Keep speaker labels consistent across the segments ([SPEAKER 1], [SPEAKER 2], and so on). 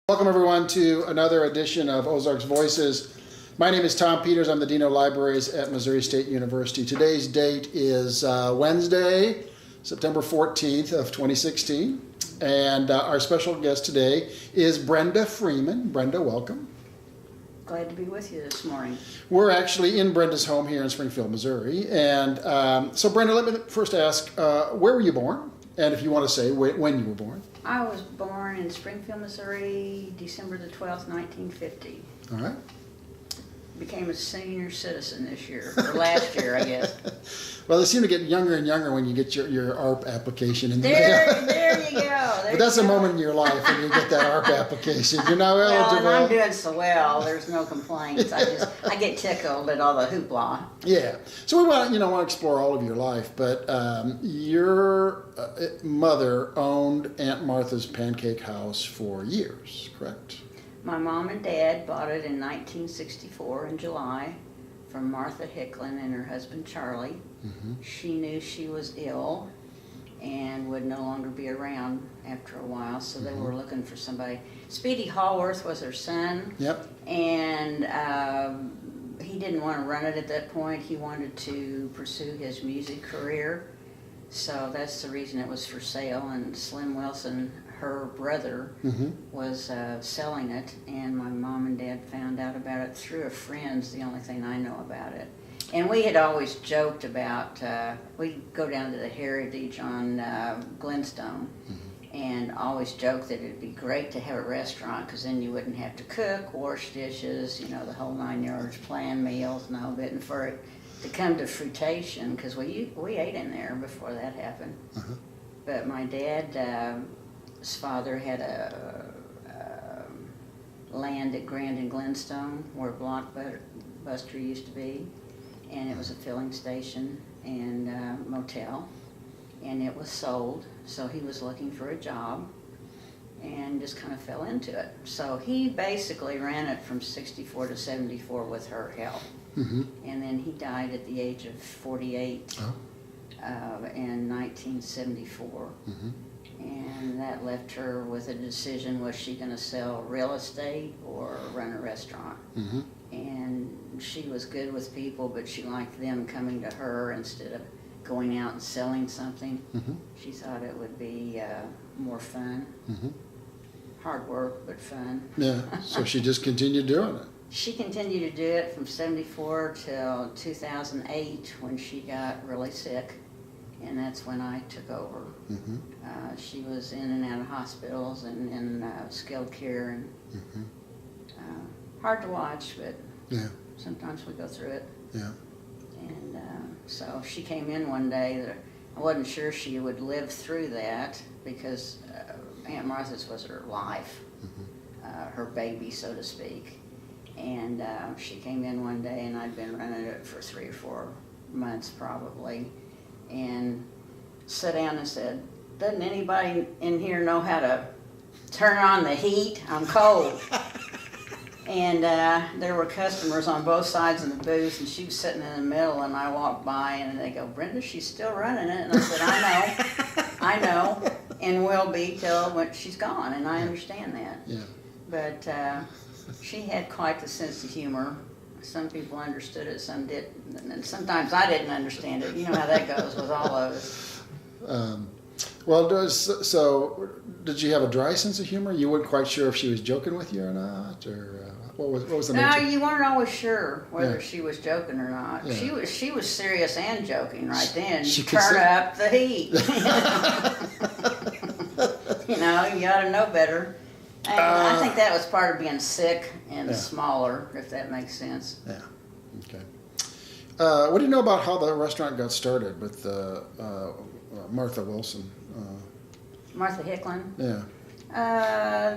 [SPEAKER 1] Welcome everyone to another edition of Ozarks Voices. My name is Tom Peters. I'm the Dean of Libraries at Missouri State University. Today's date is Wednesday, September 14th of 2016. And our special guest today is Brenda Freeman. Brenda, welcome.
[SPEAKER 2] Glad to be with you this morning.
[SPEAKER 1] We're actually in Brenda's home here in Springfield, Missouri. And so Brenda, let me first ask, where were you born? And if you want to say when you were born.
[SPEAKER 2] I was born in Springfield, Missouri, December the 12th, 1950.
[SPEAKER 1] All right.
[SPEAKER 2] Became a senior citizen this year, or last year, I guess.
[SPEAKER 1] Well, they seem to get younger and younger when you get your ARP application in the mail.
[SPEAKER 2] There you go.
[SPEAKER 1] But that's a moment in your life when you get that ARP application. You're now eligible.
[SPEAKER 2] Well, and I'm doing so well. There's no complaints. I get tickled at all the hoopla.
[SPEAKER 1] Yeah. So we want to explore all of your life, but your mother owned Aunt Martha's Pancake House for years, correct?
[SPEAKER 2] My mom and dad bought it in 1964 in July from Martha Hicklin and her husband Charlie. Mm-hmm. She knew she was ill and would no longer be around after a while, so they were looking for somebody. Speedy Hallworth was her son.
[SPEAKER 1] Yep.
[SPEAKER 2] And he didn't want to run it at that point. He wanted to pursue his music career, so that's the reason it was for sale. And Slim Wilson, her brother, was selling it, and my mom and dad found out about it through a friend's the only thing I know about it. And we had always joked about, we'd go down to the Heritage on Glenstone, and always joked that it'd be great to have a restaurant, because then you wouldn't have to cook, wash dishes, the whole 9 yards, plan meals and all of it, and for it to come to fruition, because we ate in there before that happened. But my dad, his father had a land at Grand and Glenstone where Blockbuster used to be, and it was a filling station and motel, and it was sold, so he was looking for a job and just kind of fell into it. So he basically ran it from 64 to 74 with her help. And then he died at the age of 48 in 1974. And that left her with a decision: was she going to sell real estate or run a restaurant? And she was good with people, but she liked them coming to her instead of going out and selling something. She thought it would be more fun. Hard work, but fun.
[SPEAKER 1] Yeah, so she just continued doing it.
[SPEAKER 2] She continued to do it from 74 till 2008 when she got really sick. And that's when I took over. She was in and out of hospitals and in skilled care, and hard to watch, but sometimes we go through it. Yeah. And so she came in one day that I wasn't sure she would live through that, because Aunt Martha's was her life, her baby, so to speak. And she came in one day, and I'd been running it for 3 or 4 months probably, and sat down and said, "Doesn't anybody in here know how to turn on the heat? I'm cold." And there were customers on both sides of the booth, and she was sitting in the middle, and I walked by, and they go, "Brenda, she's still running it." And I said, I know, and will be till when she's gone, and I understand that. Yeah. But she had quite the sense of humor. Some people understood it, some didn't, and sometimes I didn't understand it. You know how that goes with all of us.
[SPEAKER 1] So did she have a dry sense of humor? You weren't quite sure if she was joking with you or not, or what was the nature?
[SPEAKER 2] No, you weren't always sure whether she was joking or not. Yeah. She was serious and joking right then. You turn up the heat. You ought to know better. I think that was part of being sick and smaller, if that makes sense. Yeah.
[SPEAKER 1] Okay. What do you know about how the restaurant got started with Martha Wilson?
[SPEAKER 2] Martha Hicklin?
[SPEAKER 1] Yeah.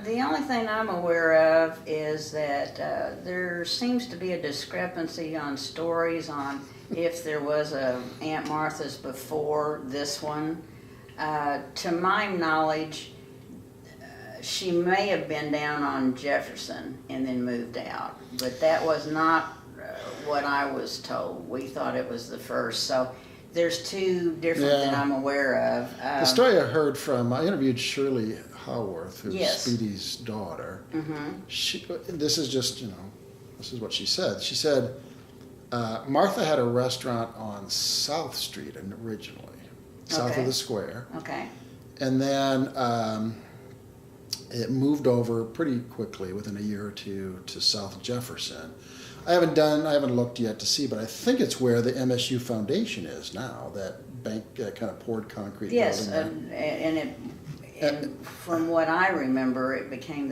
[SPEAKER 2] The only thing I'm aware of is that there seems to be a discrepancy on stories on if there was a Aunt Martha's before this one. To my knowledge, she may have been down on Jefferson and then moved out, but that was not what I was told. We thought it was the first. So there's two different that I'm aware of.
[SPEAKER 1] The story I heard from, I interviewed Shirley Howarth, who's
[SPEAKER 2] Yes.
[SPEAKER 1] Speedy's daughter.
[SPEAKER 2] Mm-hmm.
[SPEAKER 1] This is just, this is what she said. She said, Martha had a restaurant on South Street originally, south of the square.
[SPEAKER 2] Okay.
[SPEAKER 1] And then it moved over pretty quickly within a year or two to South Jefferson. I haven't looked yet to see, but I think it's where the MSU Foundation is now, that bank kind of poured concrete
[SPEAKER 2] Yes,
[SPEAKER 1] building.
[SPEAKER 2] and from what I remember, it became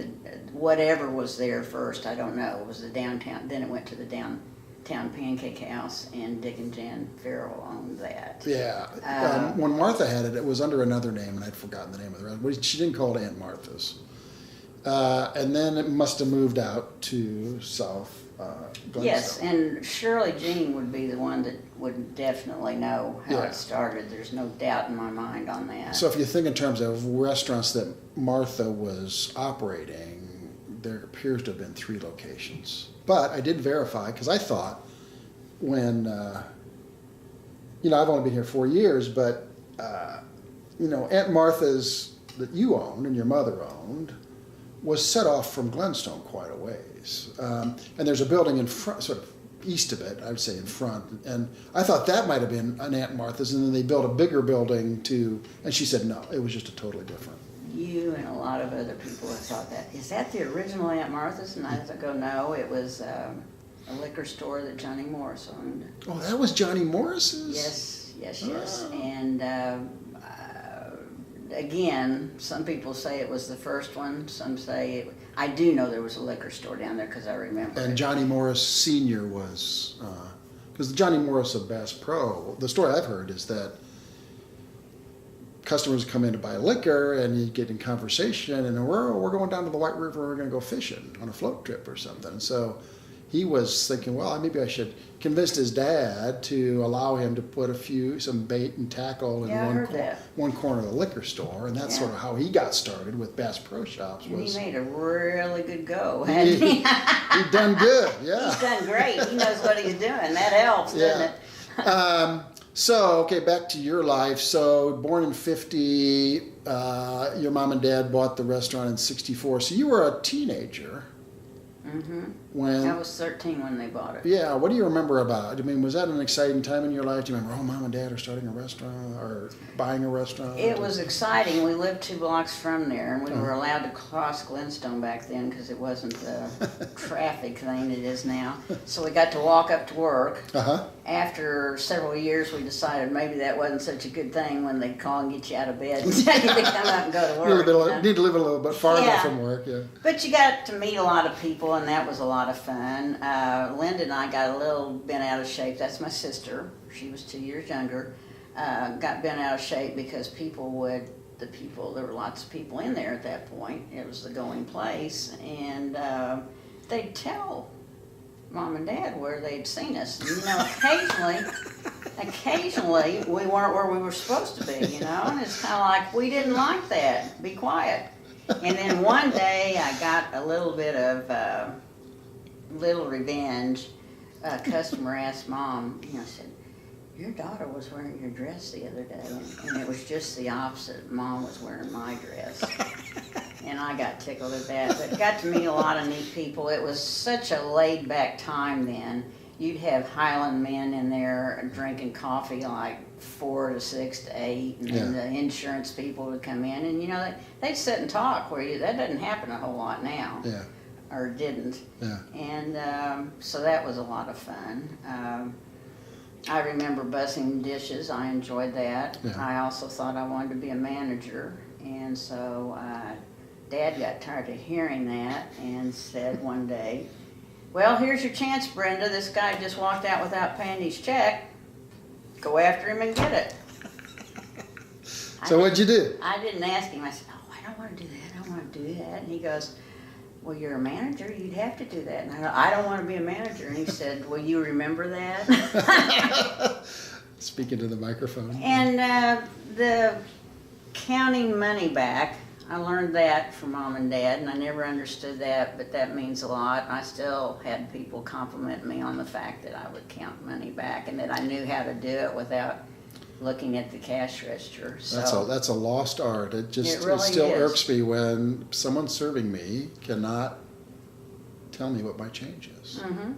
[SPEAKER 2] whatever was there first, I don't know, it was the downtown, then it went to the downtown Pancake House, and Dick and Jan Farrell owned that.
[SPEAKER 1] Yeah. When Martha had it, it was under another name, and I'd forgotten the name of the restaurant. She didn't call it Aunt Martha's. And then it must have moved out to South Glenstone.
[SPEAKER 2] Yes, and Shirley Jean would be the one that would definitely know how it started. There's no doubt in my mind on that.
[SPEAKER 1] So if you think in terms of restaurants that Martha was operating, there appears to have been 3 locations. But I did verify, because I thought when, I've only been here 4 years, but, Aunt Martha's that you owned and your mother owned was set off from Glenstone quite a ways. And there's a building in front, sort of east of it, I would say in front. And I thought that might have been an Aunt Martha's, and then they built a bigger building and she said no, it was just a totally different.
[SPEAKER 2] You and a lot of other people have thought that. Is that the original Aunt Martha's? And I go, no, it was a liquor store that Johnny Morris owned.
[SPEAKER 1] Oh, that was Johnny Morris's?
[SPEAKER 2] Yes.
[SPEAKER 1] Oh.
[SPEAKER 2] And again, some people say it was the first one. Some say I do know there was a liquor store down there because I remember.
[SPEAKER 1] And Johnny Morris Sr. was, because Johnny Morris of Bass Pro, the story I've heard is that customers come in to buy liquor and you get in conversation and we're going down to the White River, we're going to go fishing on a float trip or something. And so he was thinking, well, maybe I should convince his dad to allow him to put some bait and tackle in one corner of the liquor store, and that's sort of how he got started with Bass Pro Shops.
[SPEAKER 2] And he made a really good go, hadn't he?
[SPEAKER 1] He'd done good, yeah.
[SPEAKER 2] He's done great. He knows what he's doing. That helps, doesn't it?
[SPEAKER 1] So, okay, back to your life. So, born in 50, your mom and dad bought the restaurant in 64. So you were a teenager.
[SPEAKER 2] Mm-hmm. I was 13 when they bought it.
[SPEAKER 1] Yeah, what do you remember about it? I mean, was that an exciting time in your life? Do you remember, mom and dad are starting a restaurant or buying a restaurant?
[SPEAKER 2] It was exciting. We lived 2 blocks from there, and we were allowed to cross Glenstone back then because it wasn't the traffic thing it is now. So we got to walk up to work. After several years, we decided maybe that wasn't such a good thing when they call and get you out of bed and tell you to come out and go to work.
[SPEAKER 1] Need to live a little bit farther from work, yeah.
[SPEAKER 2] But you got to meet a lot of people, and that was a lot of fun. Linda and I got a little bent out of shape. That's my sister. She was 2 years younger. Got bent out of shape because there were lots of people in there at that point. It was the going place, and they'd tell Mom and Dad where they'd seen us. Occasionally we weren't where we were supposed to be, and it's kind of like, we didn't like that. Be quiet. And then one day I got a little bit of little revenge. A customer asked Mom, said, your daughter was wearing your dress the other day, and it was just the opposite. Mom was wearing my dress. And I got tickled at that, but got to meet a lot of neat people. It was such a laid-back time then. You'd have Highland men in there drinking coffee like 4 to 6 to 8, and then the insurance people would come in, and they'd sit and talk. That doesn't happen a whole lot now, or didn't.
[SPEAKER 1] Yeah.
[SPEAKER 2] And so that was a lot of fun. I remember bussing dishes. I enjoyed that.
[SPEAKER 1] Yeah.
[SPEAKER 2] I also thought I wanted to be a manager, and so Dad got tired of hearing that and said one day, well, here's your chance, Brenda. This guy just walked out without paying his check. Go after him and get it.
[SPEAKER 1] So what'd you do?
[SPEAKER 2] I didn't ask him. I said, I don't want to do that. I don't want to do that. And he goes, well, you're a manager. You'd have to do that. And I go, I don't want to be a manager. And he said, well, you remember that?
[SPEAKER 1] Speaking to the microphone.
[SPEAKER 2] And the counting money back, I learned that from Mom and Dad, and I never understood that, but that means a lot. I still had people compliment me on the fact that I would count money back and that I knew how to do it without looking at the cash register. So
[SPEAKER 1] That's a lost art. It
[SPEAKER 2] really
[SPEAKER 1] still
[SPEAKER 2] is.
[SPEAKER 1] irks me when someone serving me cannot tell me what my change is.
[SPEAKER 2] Mm-hmm.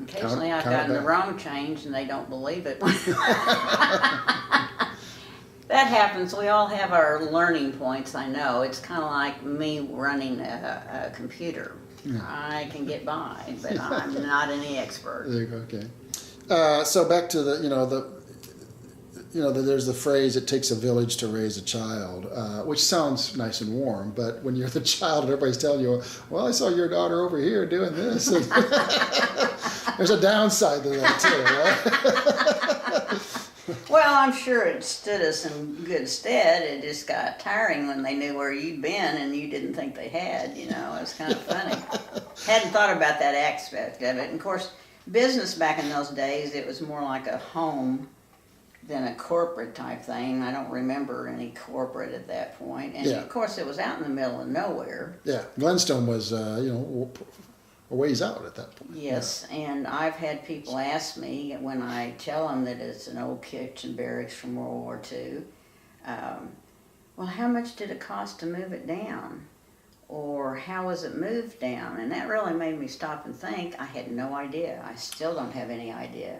[SPEAKER 2] Occasionally I've gotten the wrong change and they don't believe it. That happens. We all have our learning points, I know. It's kind of like me running a computer. Yeah. I can get by, but I'm not any expert.
[SPEAKER 1] There you go, okay. So back to there's the phrase, it takes a village to raise a child, which sounds nice and warm, but when you're the child and everybody's telling you, well, I saw your daughter over here doing this. And there's a downside to that too, right?
[SPEAKER 2] Well, I'm sure it stood us in good stead. It just got tiring when they knew where you'd been and you didn't think they had, It was kind of funny. Hadn't thought about that aspect of it. And of course, business back in those days, it was more like a home than a corporate type thing. I don't remember any corporate at that point. And of course, it was out in the middle of nowhere. Yeah,
[SPEAKER 1] Glenstone was, a ways out at that point.
[SPEAKER 2] Yes, and I've had people ask me when I tell them that it's an old kitchen barracks from World War II, well, how much did it cost to move it down? Or how was it moved down? And that really made me stop and think. I had no idea. I still don't have any idea.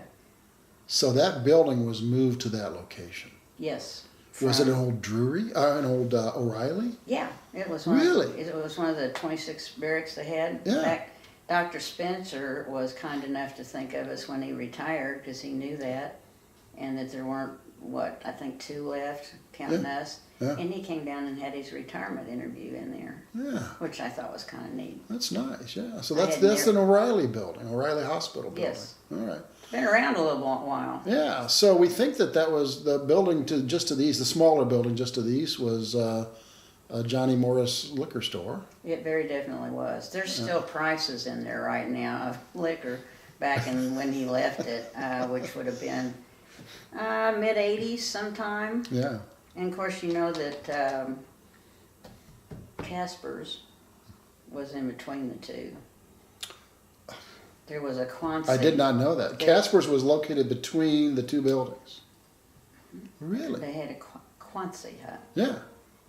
[SPEAKER 1] So that building was moved to that location?
[SPEAKER 2] Yes.
[SPEAKER 1] Was it an old Drury? An old O'Reilly?
[SPEAKER 2] Yeah, it was. It was one of the 26 barracks they had.
[SPEAKER 1] Yeah.
[SPEAKER 2] In fact, Dr. Spencer was kind enough to think of us when he retired because he knew that, and that there weren't, I think 2 left, counting us. Yeah. And he came down and had his retirement interview in there. Yeah. Which I thought was kind of neat.
[SPEAKER 1] That's nice, yeah. So that's an O'Reilly building, O'Reilly Hospital building.
[SPEAKER 2] Yes.
[SPEAKER 1] All right.
[SPEAKER 2] Been around a little while.
[SPEAKER 1] Yeah, so we think that was the building just to the east, the smaller building just to the east was Johnny Morris liquor store.
[SPEAKER 2] It very definitely was. There's still prices in there right now of liquor back in when he left it, which would have been mid-'80s sometime.
[SPEAKER 1] Yeah.
[SPEAKER 2] And of course you know that Casper's was in between the two. There was a Quonset.
[SPEAKER 1] I did not know that. Casper's was located between the two buildings. Really?
[SPEAKER 2] They had a Quonset hut.
[SPEAKER 1] Yeah.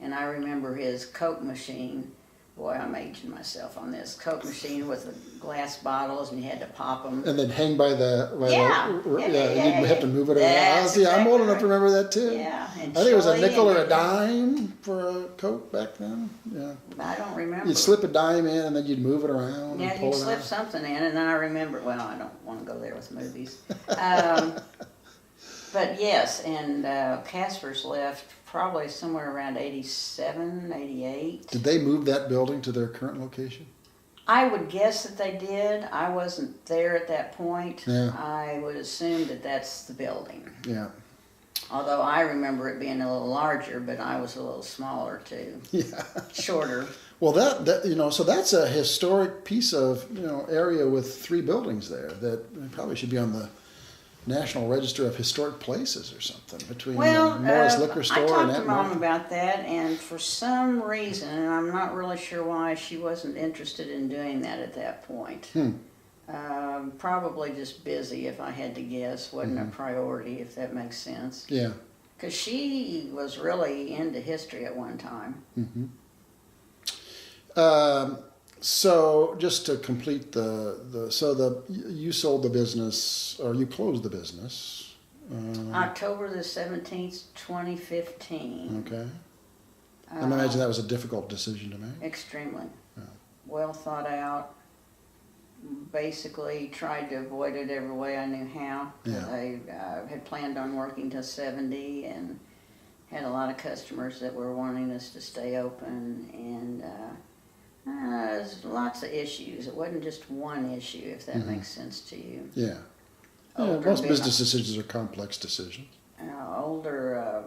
[SPEAKER 2] And I remember his Coke machine. Boy, I'm aging myself on this. Coke machine with the glass bottles, and you had to pop them.
[SPEAKER 1] And then hang by the...
[SPEAKER 2] Yeah.
[SPEAKER 1] You'd have to move it around. See, I'm old enough to remember that, too.
[SPEAKER 2] Yeah.
[SPEAKER 1] I think it was a nickel or a dime for a Coke back then. Yeah.
[SPEAKER 2] I don't remember.
[SPEAKER 1] You'd slip a dime in, and then you'd move it around.
[SPEAKER 2] Yeah,
[SPEAKER 1] and pull
[SPEAKER 2] you'd
[SPEAKER 1] it
[SPEAKER 2] slip
[SPEAKER 1] out.
[SPEAKER 2] something in, and then I remember... Well, I don't want to go there with movies. But yes, and Casper's left probably somewhere around 87, 88.
[SPEAKER 1] Did they move that building to their current location?
[SPEAKER 2] I would guess that they did. I wasn't there at that point.
[SPEAKER 1] Yeah.
[SPEAKER 2] I would assume that that's the building.
[SPEAKER 1] Yeah.
[SPEAKER 2] Although I remember it being a little larger, but I was a little smaller too.
[SPEAKER 1] Yeah.
[SPEAKER 2] Shorter.
[SPEAKER 1] Well, so that's a historic piece of area with 3 buildings there that probably should be on the National Register of Historic Places or something between Morris Liquor Store and
[SPEAKER 2] I talked to Mom about that, and for some reason, and I'm not really sure why, she wasn't interested in doing that at that point. Probably just busy, if I had to guess. Wasn't a priority, if that makes sense.
[SPEAKER 1] Yeah.
[SPEAKER 2] Because she was really into history at one time.
[SPEAKER 1] Mm-hmm. So just to complete you sold the business, or you closed the business.
[SPEAKER 2] October the 17th, 2015.
[SPEAKER 1] Okay. I imagine that was a difficult decision to make.
[SPEAKER 2] Extremely.
[SPEAKER 1] Yeah.
[SPEAKER 2] Well thought out. Basically tried to avoid it every way I knew how.
[SPEAKER 1] Yeah.
[SPEAKER 2] I had planned on working till 70 and had a lot of customers that were wanting us to stay open, and there's lots of issues. It wasn't just one issue, if that makes sense to you.
[SPEAKER 1] Yeah. Most business decisions are complex decisions.
[SPEAKER 2] Older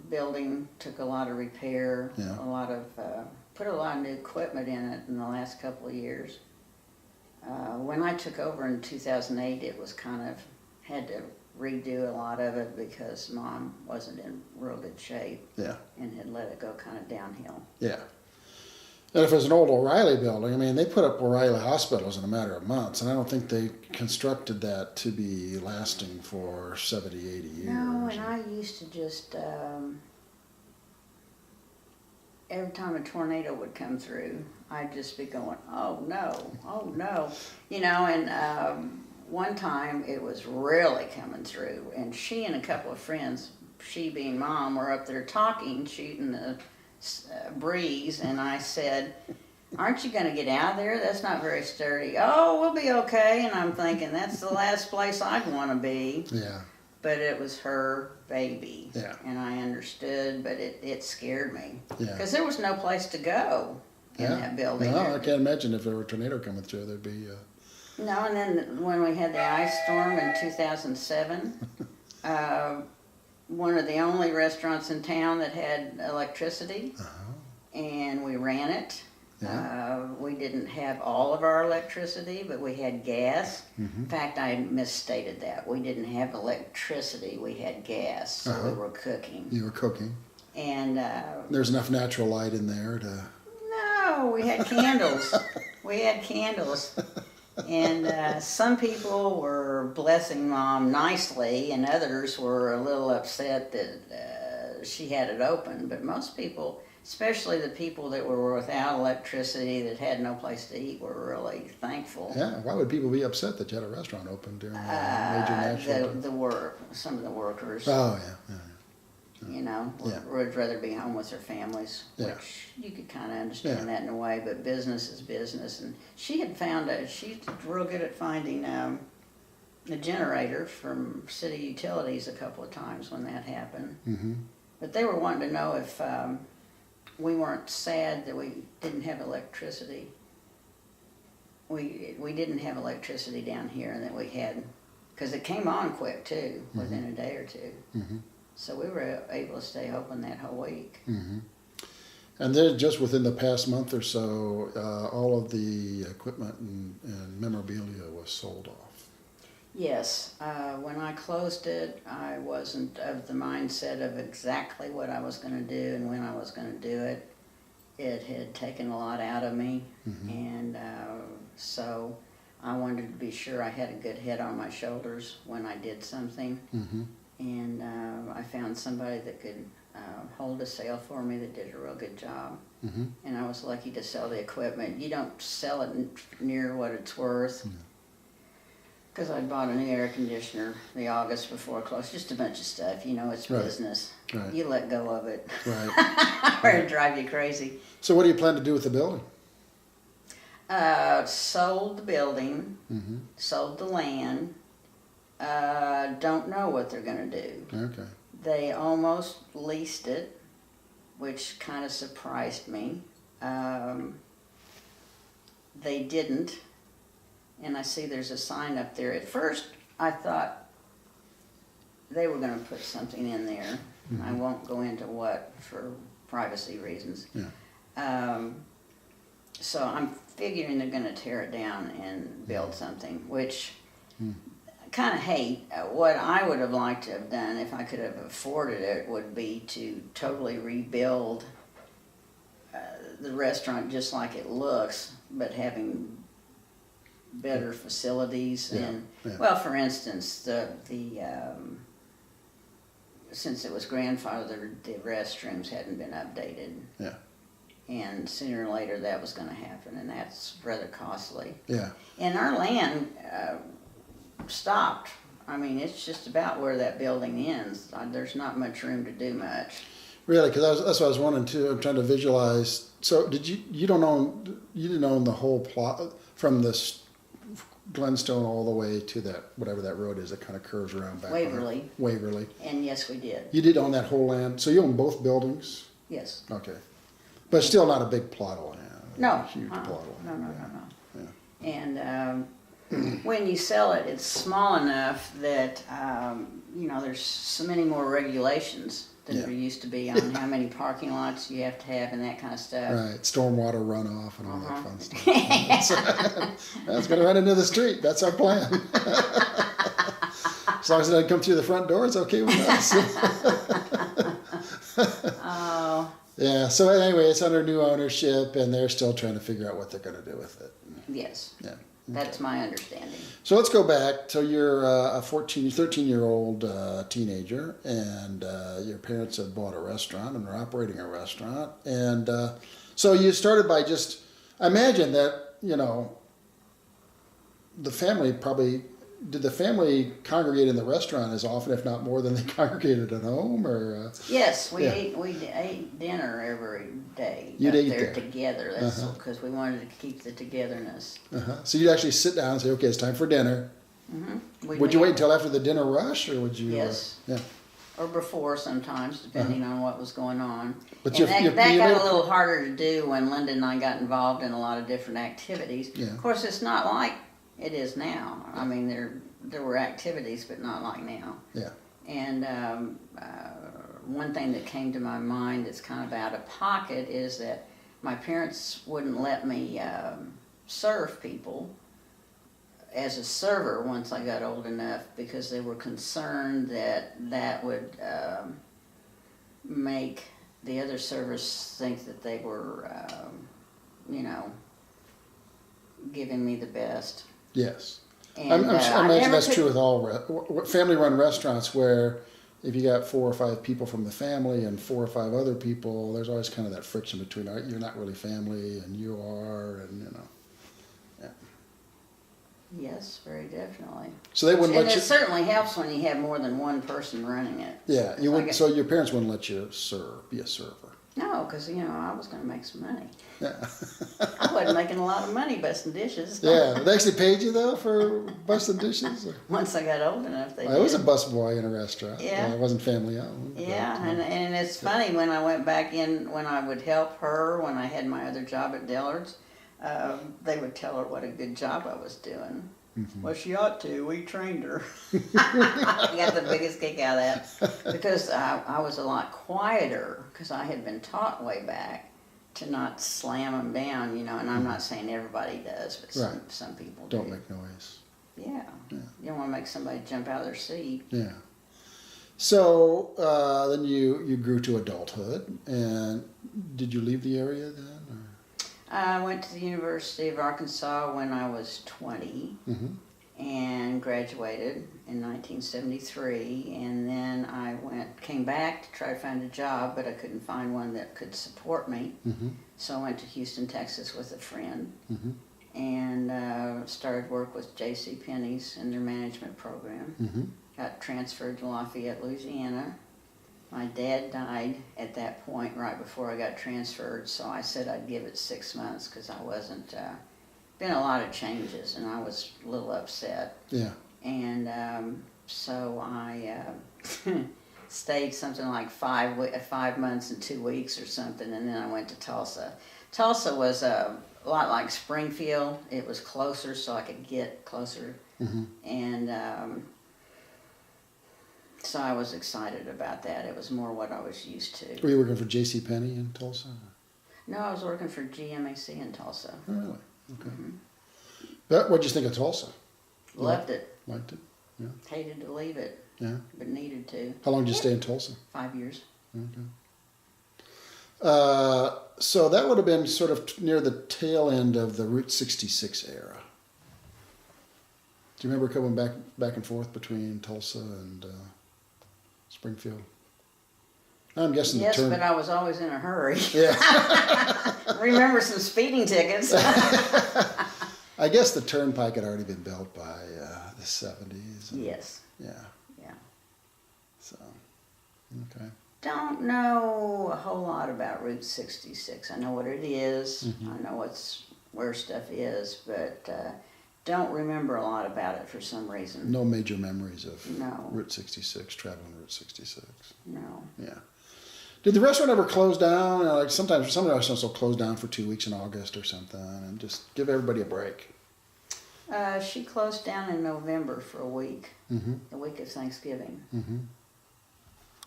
[SPEAKER 2] building took a lot of repair,
[SPEAKER 1] Yeah.
[SPEAKER 2] put a lot of new equipment in it in the last couple of years. When I took over in 2008, it was had to redo a lot of it because Mom wasn't in real good shape.
[SPEAKER 1] Yeah.
[SPEAKER 2] And had let it go kind of downhill.
[SPEAKER 1] Yeah. And if it's an old O'Reilly building, I mean, they put up O'Reilly hospitals in a matter of months, and I don't think they constructed that to be lasting for 70, 80 years.
[SPEAKER 2] No, and I used to just, every time a tornado would come through, I'd just be going, oh no. You know, and one time it was really coming through, and she and a couple of friends, she being Mom, were up there talking, shooting the breeze, and I said, aren't you going to get out of there? That's not very sturdy. Oh, we'll be okay. And I'm thinking, that's the last place I'd want to be.
[SPEAKER 1] Yeah.
[SPEAKER 2] But it was her baby.
[SPEAKER 1] Yeah.
[SPEAKER 2] And I understood, but it scared me.
[SPEAKER 1] Yeah.
[SPEAKER 2] Because there was no place to go in that building.
[SPEAKER 1] No, I can't imagine if there were a tornado coming through, there'd be...
[SPEAKER 2] No, and then when we had the ice storm in 2007, one of the only restaurants in town that had electricity, and we ran it. Yeah. We didn't have all of our electricity, but we had gas. In fact, I misstated that. We didn't have electricity, we had gas, so we were cooking.
[SPEAKER 1] You were cooking.
[SPEAKER 2] And
[SPEAKER 1] there's enough natural light in there to...
[SPEAKER 2] No, we had candles. We had candles. And some people were blessing Mom nicely, and others were a little upset that she had it open. But most people, especially the people that were without electricity, that had no place to eat, were really thankful.
[SPEAKER 1] Yeah, why would people be upset that you had a restaurant open during major national...
[SPEAKER 2] Some of the workers.
[SPEAKER 1] Oh, yeah.
[SPEAKER 2] You know, would rather be home with their families, which you could kind of understand that in a way, but business is business. And she had found she's real good at finding a generator from city utilities a couple of times when that happened. But they were wanting to know if we weren't sad that we didn't have electricity. We didn't have electricity down here, and that we had, because it came on quick too, within a day or two. So we were able to stay open that whole week.
[SPEAKER 1] And then just within the past month or so, all of the equipment and memorabilia was sold off.
[SPEAKER 2] Yes. When I closed it, I wasn't of the mindset of exactly what I was going to do and when I was going to do it. It had taken a lot out of me. And so I wanted to be sure I had a good head on my shoulders when I did something. And I found somebody that could hold a sale for me that did a real good job. And I was lucky to sell the equipment. You don't sell it near what it's worth. Because I bought a new air conditioner the August before it closed. Just a bunch of stuff, you know, it's business. You let go of it. Or it'll drive you crazy.
[SPEAKER 1] So what do you plan to do with the building?
[SPEAKER 2] Sold the building, sold the land. Don't know what they're going to do.
[SPEAKER 1] Okay.
[SPEAKER 2] They almost leased it, which kind of surprised me. They didn't, and I see there's a sign up there. At first, I thought they were going to put something in there. I won't go into what for privacy reasons. So I'm figuring they're going to tear it down and build something, which... kind of hate. What I would have liked to have done if I could have afforded it would be to totally rebuild the restaurant just like it looks, but having better facilities. Well, for instance, the since it was grandfathered, the restrooms hadn't been updated. And sooner or later that was going to happen, and that's rather costly. And our land stopped. I mean, it's just about where that building ends. There's not much room to do much.
[SPEAKER 1] Really, because that's what I was wondering too. I'm trying to visualize. So, you didn't own the whole plot from this Glenstone all the way to that whatever that road is that kind of curves around back. Waverly. And
[SPEAKER 2] yes, we did.
[SPEAKER 1] You did own that whole land. So you own both buildings.
[SPEAKER 2] Yes.
[SPEAKER 1] Okay, but still not a big plot of land.
[SPEAKER 2] No.
[SPEAKER 1] Huge plot of land.
[SPEAKER 2] No. And when you sell it, it's small enough that, there's so many more regulations than there used to be on how many parking lots you have to have and that kind of stuff.
[SPEAKER 1] Right, stormwater runoff and all that fun stuff. That's going to run into the street. That's our plan. As long as it doesn't come through the front door, it's okay with us. Yeah. So anyway, it's under new ownership, and they're still trying to figure out what they're going to do with it.
[SPEAKER 2] Yes.
[SPEAKER 1] Yeah. Okay.
[SPEAKER 2] That's my understanding.
[SPEAKER 1] So let's go back. So you're a 13-year-old teenager, and your parents have bought a restaurant and are operating a restaurant. And so you started by just, I imagine that, the family did the family congregate in the restaurant as often, if not more, than they congregated at home? Or
[SPEAKER 2] yes, we ate dinner every day.
[SPEAKER 1] You'd eat
[SPEAKER 2] there
[SPEAKER 1] there
[SPEAKER 2] together. That's because we wanted to keep the togetherness.
[SPEAKER 1] So you'd actually sit down and say, "Okay, it's time for dinner."
[SPEAKER 2] Mm-hmm.
[SPEAKER 1] Would you wait until after the dinner rush, or would you?
[SPEAKER 2] Yes.
[SPEAKER 1] Yeah.
[SPEAKER 2] Or before, sometimes, depending on what was going on.
[SPEAKER 1] But
[SPEAKER 2] that got a little harder to do when Linda and I got involved in a lot of different activities.
[SPEAKER 1] Yeah.
[SPEAKER 2] Of course, it's not like it is now. I mean, there were activities, but not like now.
[SPEAKER 1] Yeah.
[SPEAKER 2] And one thing that came to my mind that's kind of out of pocket is that my parents wouldn't let me serve people as a server once I got old enough, because they were concerned that would make the other servers think that they were, giving me the best.
[SPEAKER 1] Yes.
[SPEAKER 2] And,
[SPEAKER 1] I imagine that's true with all family-run restaurants, where if you got 4 or 5 people from the family and 4 or 5 other people, there's always kind of that friction between, you're not really family and you are, and yeah.
[SPEAKER 2] Yes, very definitely.
[SPEAKER 1] So they wouldn't let you.
[SPEAKER 2] And it certainly helps when you have more than one person running it.
[SPEAKER 1] Yeah, you wouldn't. So your parents wouldn't let you be a server.
[SPEAKER 2] No, because I was going to make some money.
[SPEAKER 1] Yeah.
[SPEAKER 2] I wasn't making a lot of money busting dishes.
[SPEAKER 1] Yeah, they actually paid you though for busting dishes.
[SPEAKER 2] Once I got old enough, they did.
[SPEAKER 1] I was a busboy in a restaurant.
[SPEAKER 2] Yeah,
[SPEAKER 1] it wasn't family owned.
[SPEAKER 2] Yeah, and it's funny when I went back in, when I would help her when I had my other job at Dillard's, they would tell her what a good job I was doing. Mm-hmm. Well, she ought to. We trained her. I got the biggest kick out of that, because I was a lot quieter, because I had been taught way back to not slam them down, and I'm not saying everybody does, but some people
[SPEAKER 1] don't make noise.
[SPEAKER 2] Yeah. You don't want to make somebody jump out of their seat.
[SPEAKER 1] Yeah. So then you grew to adulthood, and did you leave the area then? Or?
[SPEAKER 2] I went to the University of Arkansas when I was 20 and graduated in 1973, and then I came back to try to find a job, but I couldn't find one that could support me. So I went to Houston, Texas with a friend and started work with J.C. Penney's in their management program. Got transferred to Lafayette, Louisiana. My dad died at that point right before I got transferred, so I said I'd give it 6 months, because I wasn't, been a lot of changes and I was a little upset. Yeah. And so I stayed something like 5 months and 2 weeks or something, and then I went to Tulsa. Tulsa was a lot like Springfield. It was closer, so I could get closer. And so I was excited about that. It was more what I was used to.
[SPEAKER 1] Were you working for J.C. Penney in Tulsa?
[SPEAKER 2] No, I was working for GMAC in Tulsa.
[SPEAKER 1] Oh, really? Okay. What did you think of Tulsa?
[SPEAKER 2] Loved it.
[SPEAKER 1] Liked it? Yeah.
[SPEAKER 2] Hated to leave it.
[SPEAKER 1] Yeah.
[SPEAKER 2] But needed to.
[SPEAKER 1] How long did you stay in Tulsa?
[SPEAKER 2] 5 years.
[SPEAKER 1] Okay. So that would have been sort of near the tail end of the Route 66 era. Do you remember coming back and forth between Tulsa and Springfield? I'm guessing
[SPEAKER 2] yes, but I was always in a hurry.
[SPEAKER 1] Yeah.
[SPEAKER 2] Remember some speeding tickets.
[SPEAKER 1] I guess the turnpike had already been built by the 70s.
[SPEAKER 2] Yes.
[SPEAKER 1] Yeah.
[SPEAKER 2] Yeah.
[SPEAKER 1] So, okay.
[SPEAKER 2] Don't know a whole lot about Route 66. I know what it is. I know where stuff is, but don't remember a lot about it for some reason.
[SPEAKER 1] No major memories of
[SPEAKER 2] No.
[SPEAKER 1] Route 66, traveling Route 66.
[SPEAKER 2] No.
[SPEAKER 1] Yeah. Did the restaurant ever close down? Like sometimes some restaurants will close down for 2 weeks in August or something, and just give everybody a break.
[SPEAKER 2] She closed down in November for a week, the week of Thanksgiving.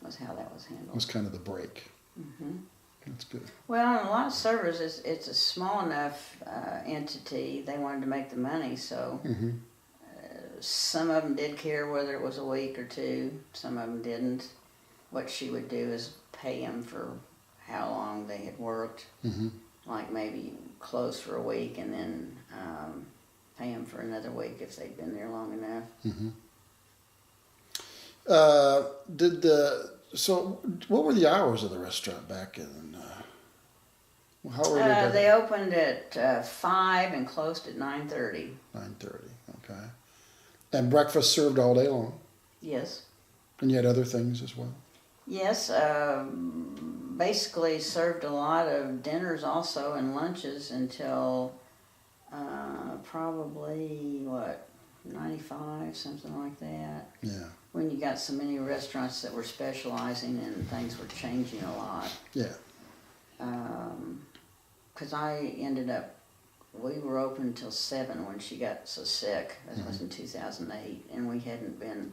[SPEAKER 2] Was how that was handled.
[SPEAKER 1] It was kind of the break. That's good.
[SPEAKER 2] Well, in a lot of servers, it's a small enough entity. They wanted to make the money, so some of them did care whether it was a week or 2. Some of them didn't. What she would do is pay them for how long they had worked, like maybe close for a week and then pay them for another week if they'd been there long enough.
[SPEAKER 1] So what were the hours of the restaurant back in? How early did
[SPEAKER 2] they opened at 5 and closed at 9:30.
[SPEAKER 1] 9:30. Okay. And breakfast served all day long.
[SPEAKER 2] Yes.
[SPEAKER 1] And you had other things as well.
[SPEAKER 2] Yes. Basically served a lot of dinners also and lunches until probably 95, something like that.
[SPEAKER 1] Yeah.
[SPEAKER 2] When you got so many restaurants that were specializing and things were changing a lot.
[SPEAKER 1] Yeah.
[SPEAKER 2] Because I ended up, we were open until 7 when she got so sick. That was in 2008, and we hadn't been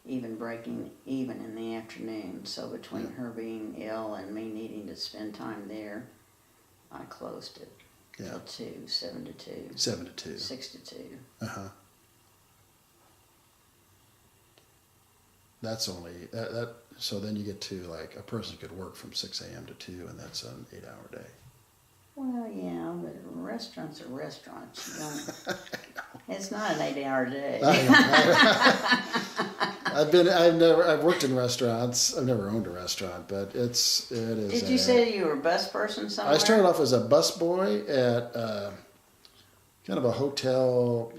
[SPEAKER 2] even breaking even in the afternoon. So between her being ill and me needing to spend time there, I closed it till 2, 7 to 2.
[SPEAKER 1] 7 to 2.
[SPEAKER 2] 6 to 2.
[SPEAKER 1] That's only that. So then you get to like a person could work from 6 a.m. to 2, and that's an 8-hour day.
[SPEAKER 2] Well, yeah, but restaurants are restaurants. You don't, it's not an 8-hour day.
[SPEAKER 1] I've worked in restaurants. I've never owned a restaurant, but it is.
[SPEAKER 2] Did you say you were a bus person somewhere?
[SPEAKER 1] I started off as a busboy at kind of a hotel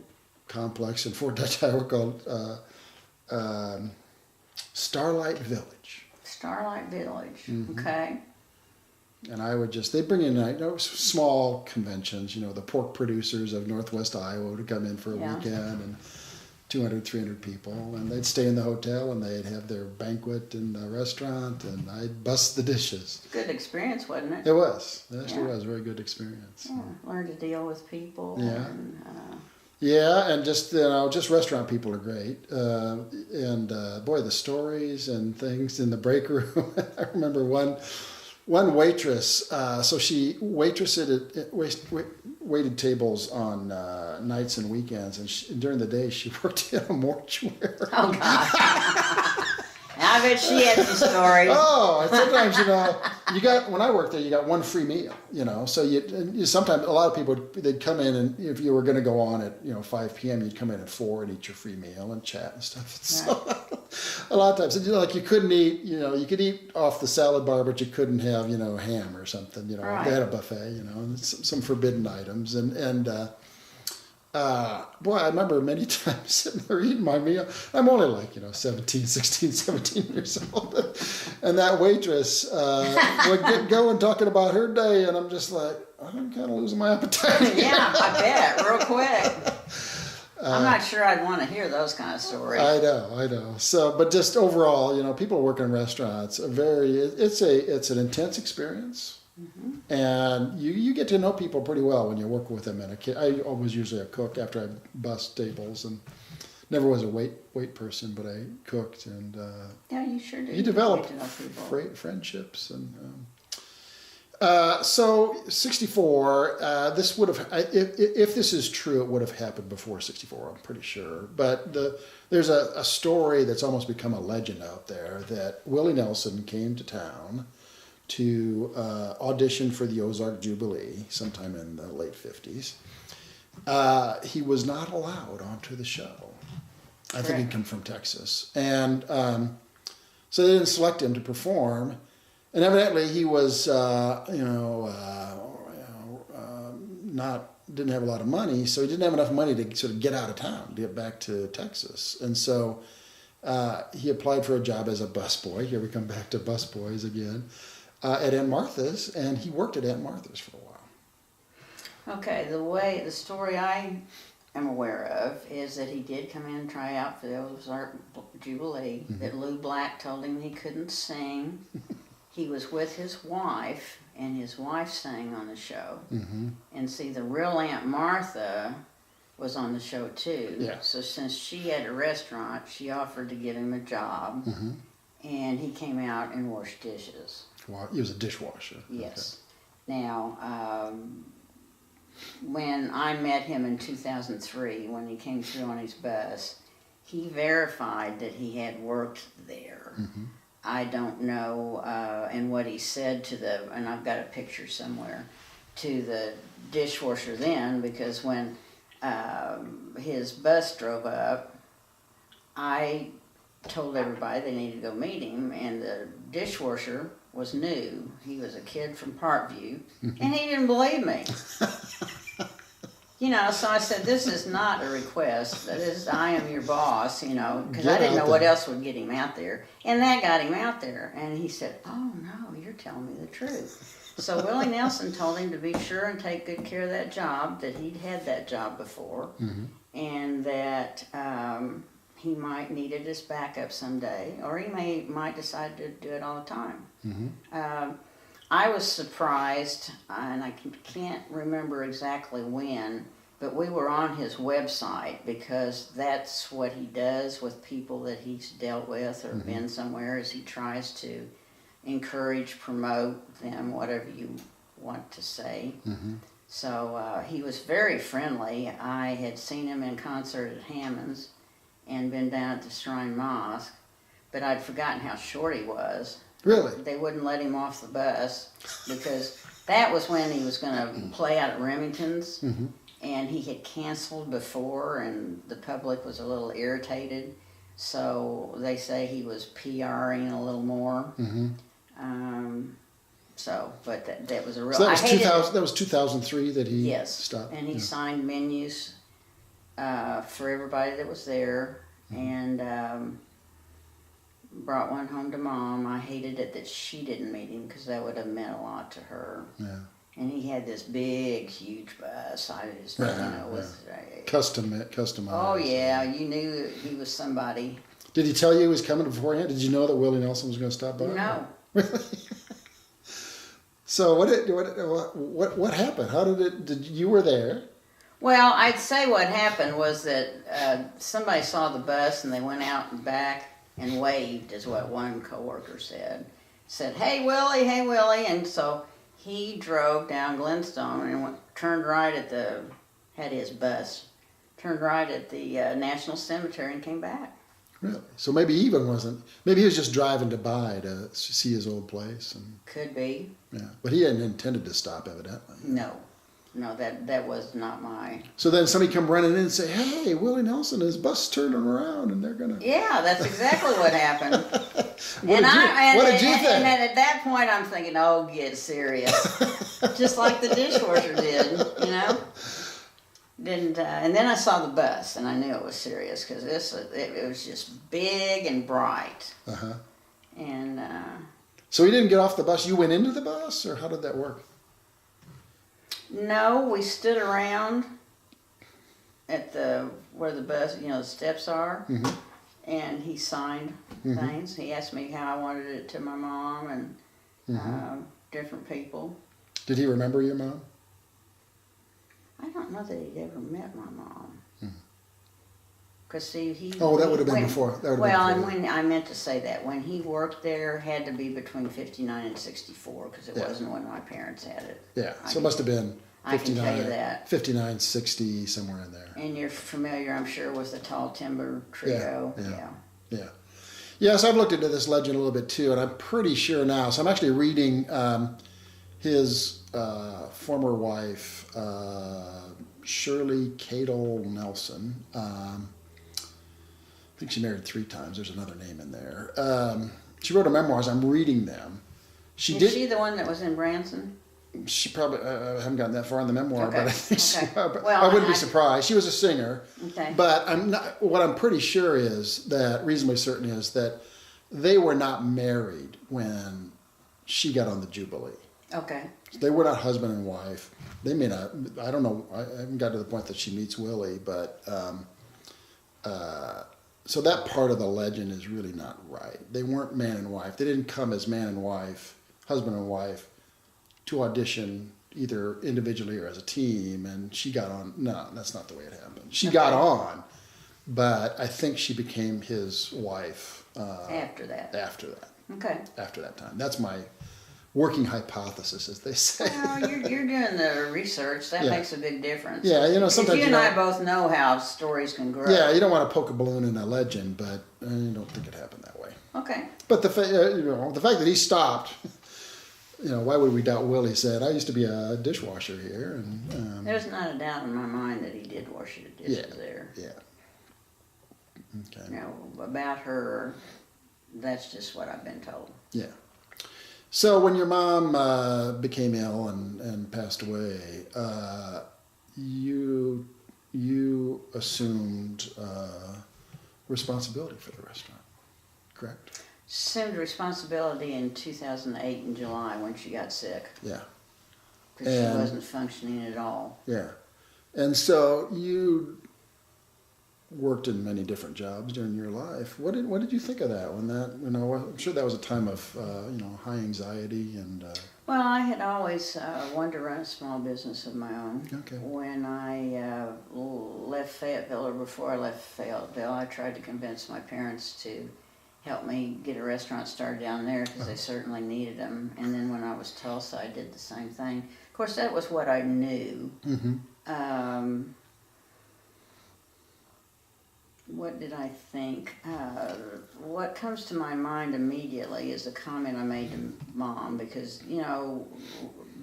[SPEAKER 1] complex in Fort Dutch, Iowa called Starlight Village.
[SPEAKER 2] Starlight Village. Okay.
[SPEAKER 1] And I would they'd bring in small conventions, the pork producers of Northwest Iowa would come in for a weekend, and 200, 300 people, and they'd stay in the hotel and they'd have their banquet in the restaurant, and I'd bust the dishes.
[SPEAKER 2] Good experience, wasn't it?
[SPEAKER 1] It was. It actually was a very good experience.
[SPEAKER 2] Yeah, learned to deal with people.
[SPEAKER 1] Yeah.
[SPEAKER 2] And,
[SPEAKER 1] yeah, and just restaurant people are great, and boy, the stories and things in the break room. I remember one waitress. So she waited tables on nights and weekends, and during the day she worked in a mortuary.
[SPEAKER 2] Oh God! I bet she had some stories.
[SPEAKER 1] Oh, and sometimes when I worked there, you got one free meal. So you sometimes a lot of people they'd come in, and if you were going to go on at 5 p.m., you'd come in at 4 and eat your free meal and chat and stuff.
[SPEAKER 2] Right.
[SPEAKER 1] So a lot of times, you couldn't eat. You could eat off the salad bar, but you couldn't have ham or something.
[SPEAKER 2] Right.
[SPEAKER 1] They had a buffet. And some forbidden items boy, I remember many times sitting there eating my meal. I'm only 17 years old. And that waitress would get going talking about her day, and I'm just like, I'm kind of losing my appetite.
[SPEAKER 2] Yeah, I bet, real quick. I'm not sure I'd want to hear those kind of stories.
[SPEAKER 1] I know. So, but just overall, people working in restaurants, it's an intense experience. And you get to know people pretty well when you work with them. I was usually a cook after I bust tables, and never was a wait person, but I cooked, and
[SPEAKER 2] yeah, you sure do.
[SPEAKER 1] You develop friendships, and so 64. This would have, if this is true, it would have happened before 64. I'm pretty sure. But there's a story that's almost become a legend out there that Willie Nelson came to town to audition for the Ozark Jubilee sometime in the late 50s. He was not allowed onto the show. I think he'd come from Texas. And so they didn't select him to perform. And evidently he was, didn't have a lot of money, so he didn't have enough money to sort of get out of town, to get back to Texas. And so he applied for a job as a busboy. Here we come back to busboys again. At Aunt Martha's, and he worked at Aunt Martha's for a while.
[SPEAKER 2] Okay, the story I am aware of is that he did come in and try out for the Ozark Jubilee, that Lou Black told him he couldn't sing. He was with his wife, and his wife sang on the show. And see, the real Aunt Martha was on the show too.
[SPEAKER 1] Yeah.
[SPEAKER 2] So since she had a restaurant, she offered to give him a job, and he came out and washed dishes.
[SPEAKER 1] He was a dishwasher.
[SPEAKER 2] Yes. Okay. Now, when I met him in 2003, when he came through on his bus, he verified that he had worked there. I don't know, and what he said to and I've got a picture somewhere, to the dishwasher then, because when his bus drove up, I told everybody they needed to go meet him, and the dishwasher was new. He was a kid from Parkview, and he didn't believe me. So I said, this is not a request. That is, I am your boss, because I didn't know what else would get him out there. And that got him out there. And he said, oh, no, you're telling me the truth. So Willie Nelson told him to be sure and take good care of that job, that he'd had that job before, and that he might need it as backup someday, or he might decide to do it all the time. I was surprised, and I can't remember exactly when, but we were on his website, because that's what he does with people that he's dealt with or been somewhere, is he tries to encourage, promote them, whatever you want to say. So he was very friendly. I had seen him in concert at Hammond's and been down at the Shrine Mosque, but I'd forgotten how short he was.
[SPEAKER 1] Really?
[SPEAKER 2] They wouldn't let him off the bus, because that was when he was going to play out at Remington's, and he had canceled before, and the public was a little irritated. So they say he was PRing a little more. But that was a real.
[SPEAKER 1] So that was 2000. That was 2003 that he stopped.
[SPEAKER 2] And he signed menus for everybody that was there, and brought one home to Mom. I hated it that she didn't meet him, because that would have meant a lot to her. Yeah. And he had this big, huge bus. I just, with
[SPEAKER 1] customized.
[SPEAKER 2] Oh yeah, you knew he was somebody.
[SPEAKER 1] Did he tell you he was coming beforehand? Did you know that Willie Nelson was going to stop by?
[SPEAKER 2] No.
[SPEAKER 1] Really? So what happened? How did it? Did you were there?
[SPEAKER 2] Well, I'd say what happened was that somebody saw the bus, and they went out and back and waved, is what one coworker said. Said, hey Willie, and so he drove down Glenstone and turned right at had his bus, turned right at the National Cemetery and came back.
[SPEAKER 1] Really? So maybe he maybe he was just driving to see his old place.
[SPEAKER 2] Could be.
[SPEAKER 1] Yeah, but he hadn't intended to stop, evidently.
[SPEAKER 2] No, that was not my...
[SPEAKER 1] So then somebody come running in and say, hey, Willie Nelson, his bus turning around, and they're going to...
[SPEAKER 2] Yeah, that's exactly what happened.
[SPEAKER 1] What did you think?
[SPEAKER 2] And at that point, I'm thinking, oh, get serious. Just like the dishwasher did, And then I saw the bus, and I knew it was serious, because it was just big and bright. And...
[SPEAKER 1] So he didn't get off the bus. You went into the bus, or how did that work?
[SPEAKER 2] No, we stood around at where the bus, the steps are, and he signed things. He asked me how I wanted it to my mom and different people.
[SPEAKER 1] Did he remember your mom?
[SPEAKER 2] I don't know that he'd ever met my mom. Because see,
[SPEAKER 1] that would have been before.
[SPEAKER 2] And when I meant to say that, when he worked there, had to be between 59 and 64, because it wasn't when my parents had it.
[SPEAKER 1] Yeah, so it must have been 59,
[SPEAKER 2] I can tell you that.
[SPEAKER 1] 59, 60, somewhere in there.
[SPEAKER 2] And you're familiar, I'm sure, with the Tall Timber Trio.
[SPEAKER 1] Yeah, so I've looked into this legend a little bit too, and I'm pretty sure now. So I'm actually reading his former wife, Shirley Cadle Nelson. I think she married 3 times. There's another name in there. She wrote a memoirs. I'm reading them. Is
[SPEAKER 2] she the one that was in Branson?
[SPEAKER 1] She probably, I haven't gotten that far in the memoir,
[SPEAKER 2] okay.
[SPEAKER 1] But I think I wouldn't be surprised. She was a singer.
[SPEAKER 2] Okay.
[SPEAKER 1] But what I'm pretty sure is that, reasonably certain is that they were not married when she got on the Jubilee.
[SPEAKER 2] Okay.
[SPEAKER 1] They were not husband and wife. They may not, I don't know, I haven't got to the point that she meets Willie, but so that part of the legend is really not right. They weren't man and wife. They didn't come as man and wife, husband and wife, to audition either individually or as a team, and she got on. No, that's not the way it happened. She got on, but I think she became his wife
[SPEAKER 2] after that. Okay.
[SPEAKER 1] After that time. That's my working hypothesis, as they say.
[SPEAKER 2] Well, you're doing the research. That makes a big difference.
[SPEAKER 1] Yeah, sometimes
[SPEAKER 2] you and I both know how stories can grow.
[SPEAKER 1] Yeah, you don't want to poke a balloon in a legend, but I don't think it happened that way.
[SPEAKER 2] Okay.
[SPEAKER 1] But the fact that he stopped, why would we doubt Willie said, I used to be a dishwasher here. And
[SPEAKER 2] there's not a doubt in my mind that he did wash your dishes there.
[SPEAKER 1] Yeah. Okay.
[SPEAKER 2] About her, that's just what I've been told.
[SPEAKER 1] Yeah. So when your mom became ill and passed away, you assumed responsibility for the restaurant, correct?
[SPEAKER 2] Assumed responsibility in 2008 in July when she got sick.
[SPEAKER 1] Yeah.
[SPEAKER 2] Because she wasn't functioning at all.
[SPEAKER 1] Yeah. And so you worked in many different jobs during your life. What did you think of that when I'm sure that was a time of high anxiety and
[SPEAKER 2] well, I had always wanted to run a small business of my own.
[SPEAKER 1] Okay.
[SPEAKER 2] When I left Fayetteville, or before I left Fayetteville, I tried to convince my parents to help me get a restaurant started down there because they certainly needed them. And then when I was Tulsa, I did the same thing. Of course, that was what I knew.
[SPEAKER 1] Mm-hmm.
[SPEAKER 2] What did I think? What comes to my mind immediately is a comment I made to Mom because,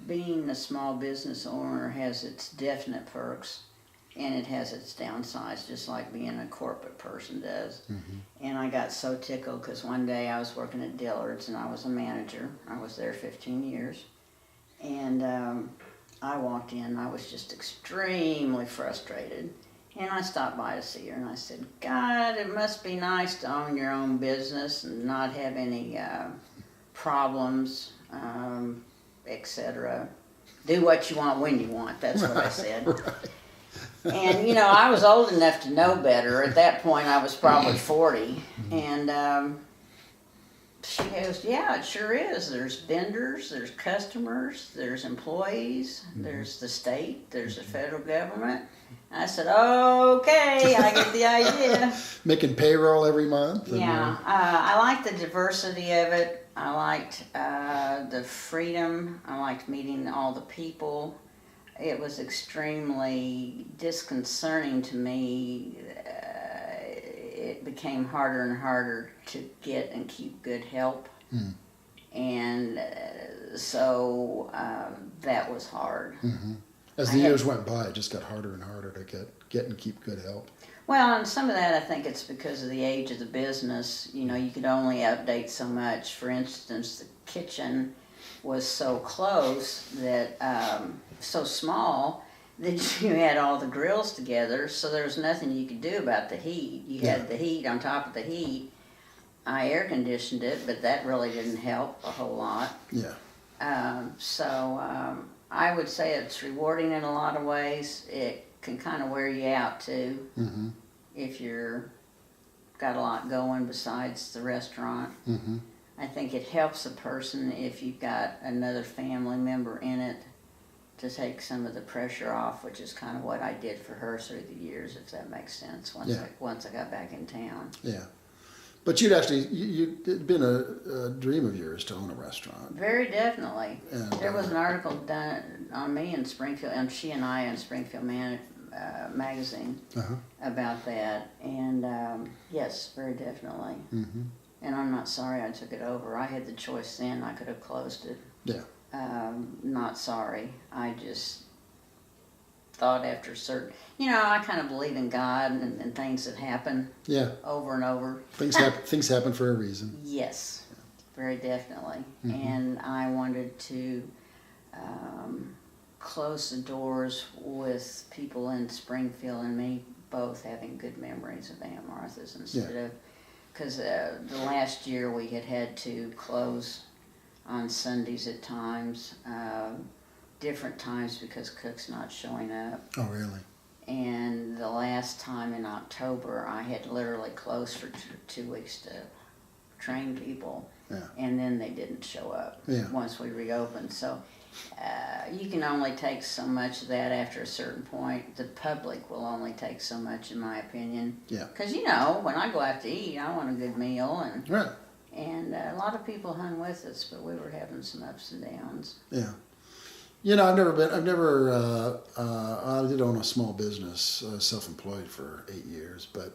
[SPEAKER 2] being a small business owner has its definite perks and it has its downsides, just like being a corporate person does.
[SPEAKER 1] Mm-hmm.
[SPEAKER 2] And I got so tickled because one day I was working at Dillard's and I was a manager. I was there 15 years. And I walked in, I was just extremely frustrated. And I stopped by to see her and I said, God, it must be nice to own your own business and not have any problems, etc. Do what you want when you want, that's what I said.
[SPEAKER 1] Right.
[SPEAKER 2] And, I was old enough to know better. At that point, I was probably 40. And she goes, yeah, it sure is. There's vendors, there's customers, there's employees, there's the state, there's the federal government. I said, okay, I get the idea.
[SPEAKER 1] Making payroll every month?
[SPEAKER 2] Yeah, I liked the diversity of it. I liked the freedom. I liked meeting all the people. It was extremely disconcerting to me. It became harder and harder to get and keep good help.
[SPEAKER 1] Mm.
[SPEAKER 2] And so that was hard.
[SPEAKER 1] Mm-hmm. As the years went by, it just got harder and harder to get and keep good help.
[SPEAKER 2] Well, and some of that I think it's because of the age of the business. You could only update so much. For instance, the kitchen was so close that, so small that you had all the grills together, so there was nothing you could do about the heat. You had the heat on top of the heat. I air conditioned it, but that really didn't help a whole lot.
[SPEAKER 1] Yeah.
[SPEAKER 2] I would say it's rewarding in a lot of ways. It can kind of wear you out too,
[SPEAKER 1] Mm-hmm.
[SPEAKER 2] if you're got a lot going besides the restaurant.
[SPEAKER 1] Mm-hmm.
[SPEAKER 2] I think it helps a person if you've got another family member in it to take some of the pressure off, which is kind of what I did for her through the years, if that makes sense. Once I got back in town.
[SPEAKER 1] Yeah. But it'd been a dream of yours to own a restaurant.
[SPEAKER 2] Very definitely.
[SPEAKER 1] And,
[SPEAKER 2] there was an article done on me in Springfield, and she and I in Springfield magazine about that. And yes, very definitely.
[SPEAKER 1] Mm-hmm.
[SPEAKER 2] And I'm not sorry I took it over. I had the choice then. I could have closed it.
[SPEAKER 1] Yeah.
[SPEAKER 2] Not sorry. I just thought after certain, I kind of believe in God and things that happen.
[SPEAKER 1] Yeah.
[SPEAKER 2] Over and over.
[SPEAKER 1] Things happen for a reason.
[SPEAKER 2] Yes, very definitely.
[SPEAKER 1] Mm-hmm.
[SPEAKER 2] And I wanted to close the doors with people in Springfield and me both having good memories of Aunt Martha's instead of, because the last year we had to close on Sundays at times, different times because Cook's not showing up.
[SPEAKER 1] Oh, really?
[SPEAKER 2] And the last time in October, I had literally closed for 2 weeks to train people.
[SPEAKER 1] Yeah.
[SPEAKER 2] And then they didn't show up once we reopened. So you can only take so much of that after a certain point. The public will only take so much, in my opinion.
[SPEAKER 1] Yeah.
[SPEAKER 2] Because, when I go out to eat, I want a good meal. And
[SPEAKER 1] right.
[SPEAKER 2] And a lot of people hung with us, but we were having some ups and downs.
[SPEAKER 1] Yeah. I did own a small business, self-employed for 8 years, but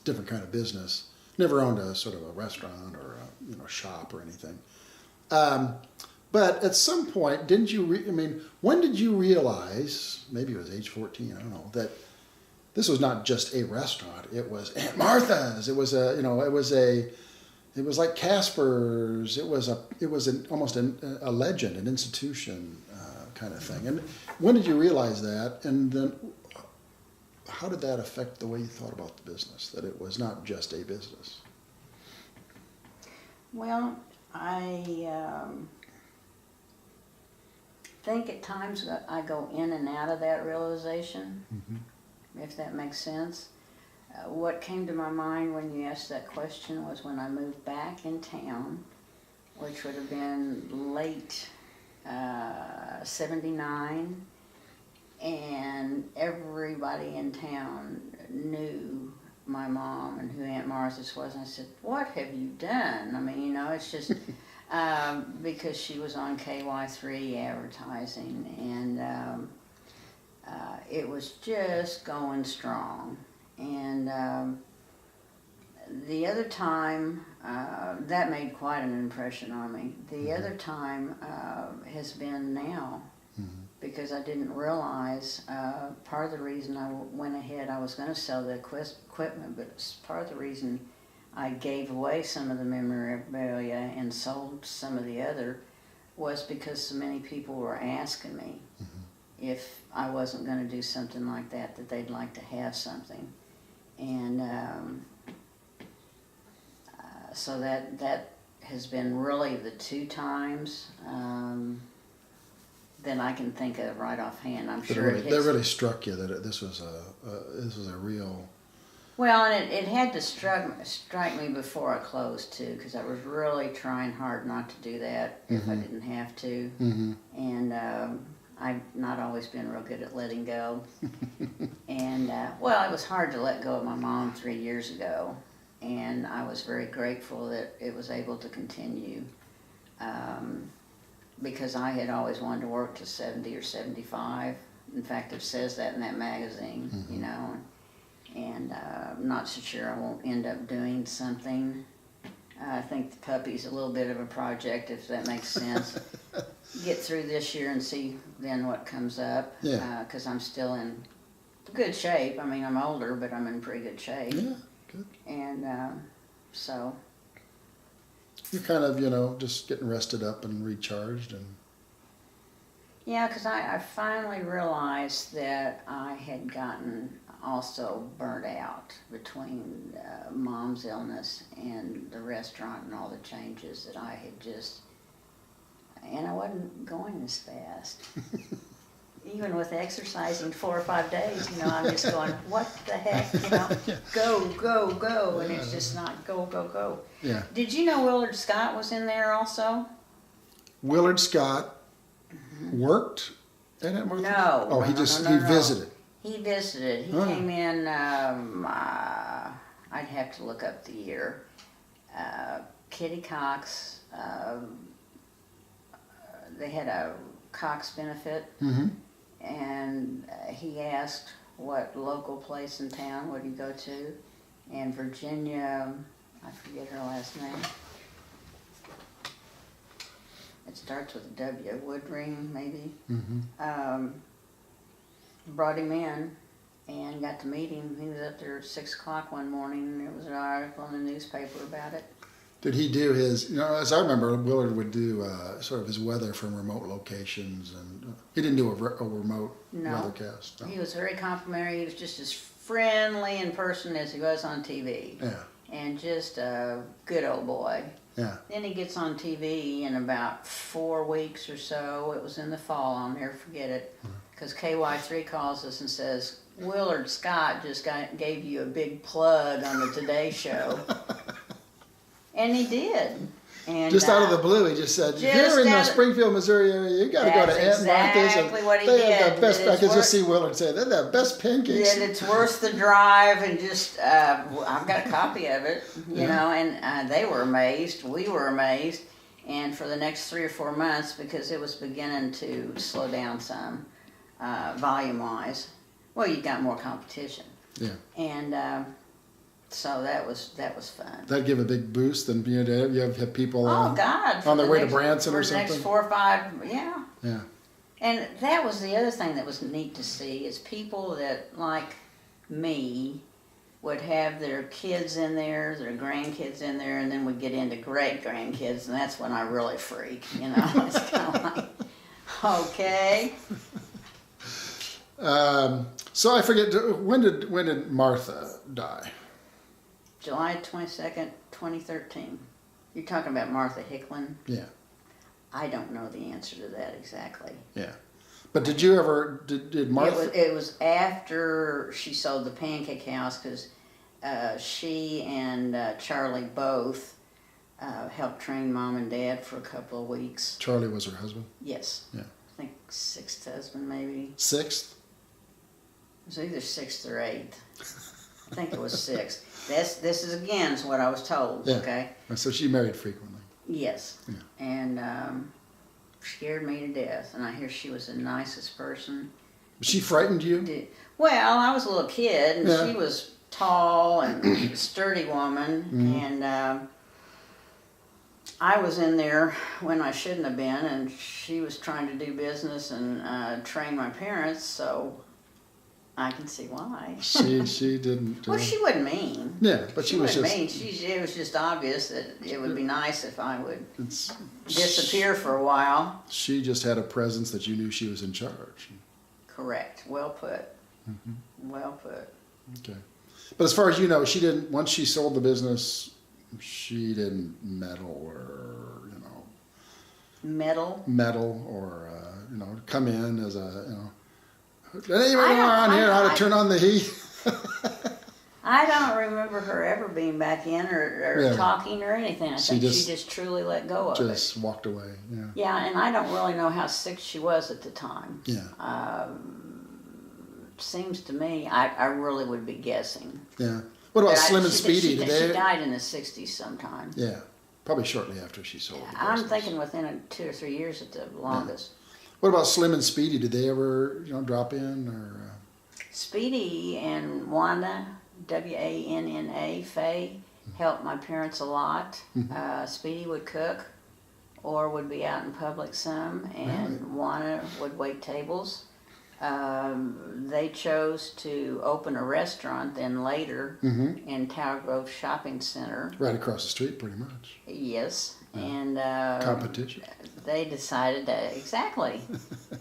[SPEAKER 1] different kind of business. Never owned a sort of a restaurant or a shop or anything. But at some point, didn't you? When did you realize? Maybe it was age 14. I don't know that this was not just a restaurant. It was Aunt Martha's. It was It was like Casper's. It was almost a legend, an institution kind of thing. And when did you realize that? And then, how did that affect the way you thought about the business? That it was not just a business.
[SPEAKER 2] Well, I think at times I go in and out of that realization, if that makes sense. What came to my mind when you asked that question was when I moved back in town, which would have been late 79, and everybody in town knew my mom and who Aunt Martha's was. And I said, "What have you done?" It's just because she was on KY3 advertising, and it was just going strong. And the other time, that made quite an impression on me. The other time has been now, because I didn't realize, part of the reason I went ahead, I was going to sell the equipment, but part of the reason I gave away some of the memorabilia and sold some of the other was because so many people were asking me if I wasn't going to do something like that they'd like to have something. And so that has been really the two times that I can think of right offhand. I'm sure
[SPEAKER 1] that really struck you that this was a real.
[SPEAKER 2] Well, and it had to strike me before I closed too, because I was really trying hard not to do that if I didn't have to, and I've not always been real good at letting go. And, it was hard to let go of my mom 3 years ago. And I was very grateful that it was able to continue. Because I had always wanted to work to 70 or 75. In fact, it says that in that magazine, And I'm not so sure I won't end up doing something. I think the puppy's a little bit of a project, if that makes sense. Get through this year and see then what comes up.
[SPEAKER 1] Yeah.
[SPEAKER 2] Because I'm still in good shape. I'm older, but I'm in pretty good shape.
[SPEAKER 1] Yeah, good.
[SPEAKER 2] And so.
[SPEAKER 1] You're kind of, just getting rested up and recharged and.
[SPEAKER 2] Yeah, because I finally realized that I had gotten also burnt out between Mom's illness and the restaurant and all the changes that I had and I wasn't going as fast. Even with exercising 4 or 5 days, I'm just going, what the heck, go, go, go, and it's just not go, go, go.
[SPEAKER 1] Yeah.
[SPEAKER 2] Did you know Willard Scott was in there also?
[SPEAKER 1] Willard Scott worked at Aunt Martha's?
[SPEAKER 2] No.
[SPEAKER 1] Oh, he visited.
[SPEAKER 2] He visited. He came in, I'd have to look up the year. Kitty Cox, they had a Cox benefit, and he asked what local place in town would he go to, and Virginia, I forget her last name. It starts with a W, Woodring maybe. Brought him in and got to meet him. He was up there at 6 o'clock one morning, and there was an article in the newspaper about it.
[SPEAKER 1] Did he do his, as I remember, Willard would do sort of his weather from remote locations, and he didn't do a remote weathercast. No.
[SPEAKER 2] He was very complimentary. He was just as friendly in person as he was on TV.
[SPEAKER 1] Yeah.
[SPEAKER 2] And just a good old boy.
[SPEAKER 1] Yeah.
[SPEAKER 2] Then he gets on TV in about 4 weeks or so. It was in the fall. I'll never forget it. Because KY3 calls us and says, Willard Scott just gave you a big plug on the Today Show. And he did. And
[SPEAKER 1] just out of the blue, he just said, if you're in the Springfield, Missouri area, you got to go to Aunt Martha's.
[SPEAKER 2] Exactly what he
[SPEAKER 1] did.
[SPEAKER 2] They
[SPEAKER 1] have the best, I could just see Willard say, they're the best pancakes.
[SPEAKER 2] And it's worth the drive, and just, I've got a copy of it, you know, and they were amazed. We were amazed. And for the next 3 or 4 months, because it was beginning to slow down some, volume-wise, well, you got more competition.
[SPEAKER 1] Yeah.
[SPEAKER 2] And So that was fun.
[SPEAKER 1] That'd give a big boost, and you have people
[SPEAKER 2] Oh God!
[SPEAKER 1] on their way to Branson or something.
[SPEAKER 2] For the next 4 or 5, yeah.
[SPEAKER 1] Yeah.
[SPEAKER 2] And that was the other thing that was neat to see is people that like me would have their kids in there, their grandkids in there, and then we'd get into great grandkids, and that's when I really freak. You know, it's kind of like, okay.
[SPEAKER 1] So I forget, when did Martha die?
[SPEAKER 2] July 22nd, 2013. You're talking about Martha Hicklin?
[SPEAKER 1] Yeah.
[SPEAKER 2] I don't know the answer to that exactly.
[SPEAKER 1] Yeah. But did you ever, did Martha?
[SPEAKER 2] It was after she sold the Pancake House, because she and Charlie both helped train Mom and Dad for a couple of weeks.
[SPEAKER 1] Charlie was her husband?
[SPEAKER 2] Yes.
[SPEAKER 1] Yeah.
[SPEAKER 2] I think 6th husband, maybe.
[SPEAKER 1] 6th?
[SPEAKER 2] It was either 6th or 8th. I think it was 6th. This is again is what I was told.
[SPEAKER 1] Yeah.
[SPEAKER 2] Okay.
[SPEAKER 1] So she married frequently.
[SPEAKER 2] Yes.
[SPEAKER 1] Yeah.
[SPEAKER 2] And scared me to death. And I hear she was the nicest person.
[SPEAKER 1] She frightened you?
[SPEAKER 2] Well, I was a little kid, and
[SPEAKER 1] Yeah.
[SPEAKER 2] she was tall and sturdy woman, and I was in there when I shouldn't have been, and she was trying to do business and train my parents, so I can see why.
[SPEAKER 1] She didn't.
[SPEAKER 2] Well, she wasn't mean.
[SPEAKER 1] Yeah, but she was
[SPEAKER 2] wasn't
[SPEAKER 1] just.
[SPEAKER 2] mean. It was just obvious that it would be nice if I would
[SPEAKER 1] It's,
[SPEAKER 2] disappear for a while.
[SPEAKER 1] She just had a presence that you knew she was in charge.
[SPEAKER 2] Correct. Well put.
[SPEAKER 1] Mm-hmm.
[SPEAKER 2] Well put.
[SPEAKER 1] Okay. But as far as you know, she didn't, once she sold the business, she didn't meddle or,
[SPEAKER 2] Meddle
[SPEAKER 1] or, come in as a, anybody around here how to turn on the heat?
[SPEAKER 2] I don't remember her ever being back in or
[SPEAKER 1] Yeah.
[SPEAKER 2] talking or anything. I think she just truly let go of it.
[SPEAKER 1] Just walked away, yeah.
[SPEAKER 2] Yeah, and I don't really know how sick she was at the time.
[SPEAKER 1] Yeah.
[SPEAKER 2] Seems to me, I really would be guessing.
[SPEAKER 1] Yeah. What about Slim and Speedy?
[SPEAKER 2] She died in the 60s sometime.
[SPEAKER 1] Yeah. Probably shortly after she sold the business.
[SPEAKER 2] I'm thinking within 2 or 3 years at the longest.
[SPEAKER 1] Yeah. What about Slim and Speedy? Did they ever, drop in or?
[SPEAKER 2] Speedy and Wanda, Wanna, Faye, helped my parents a lot. Speedy would cook or would be out in public some, and Wanna would wait tables. They chose to open a restaurant then later in Tower Grove Shopping Center.
[SPEAKER 1] Right across the street, pretty much.
[SPEAKER 2] Yes,
[SPEAKER 1] Yeah.
[SPEAKER 2] and
[SPEAKER 1] Competition.
[SPEAKER 2] They decided exactly,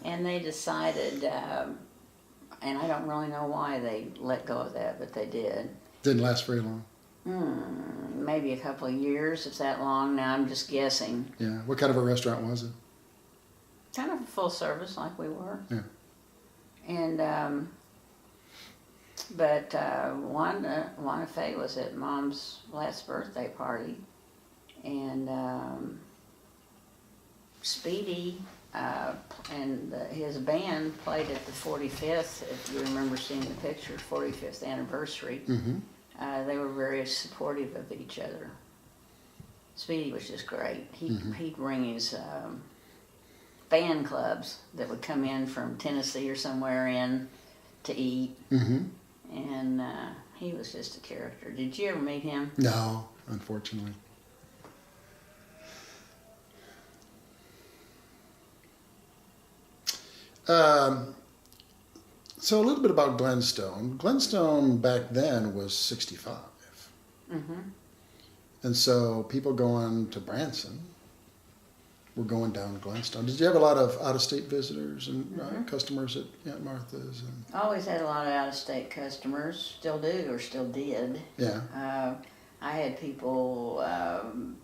[SPEAKER 2] and they decided, and I don't really know why they let go of that, but they did.
[SPEAKER 1] Didn't last very long.
[SPEAKER 2] Maybe a couple of years, if that long. Now I'm just guessing.
[SPEAKER 1] Yeah. What kind of a restaurant was it?
[SPEAKER 2] Kind of full service, like we were.
[SPEAKER 1] Yeah.
[SPEAKER 2] And but Wanna Faye was at Mom's last birthday party, and Speedy and his band played at the 45th. If you remember seeing the picture, 45th anniversary. They were very supportive of each other. Speedy was just great. He'd bring his fan clubs that would come in from Tennessee or somewhere in to eat. And he was just a character. Did you ever meet him?
[SPEAKER 1] No, unfortunately. So a little bit about Glenstone. Glenstone back then was 65. And so people going to Branson were going down to Glenstone. Did you have a lot of out-of-state visitors and customers at Aunt Martha's? And...
[SPEAKER 2] Always had a lot of out-of-state customers. Still do, or still did.
[SPEAKER 1] Yeah.
[SPEAKER 2] I had people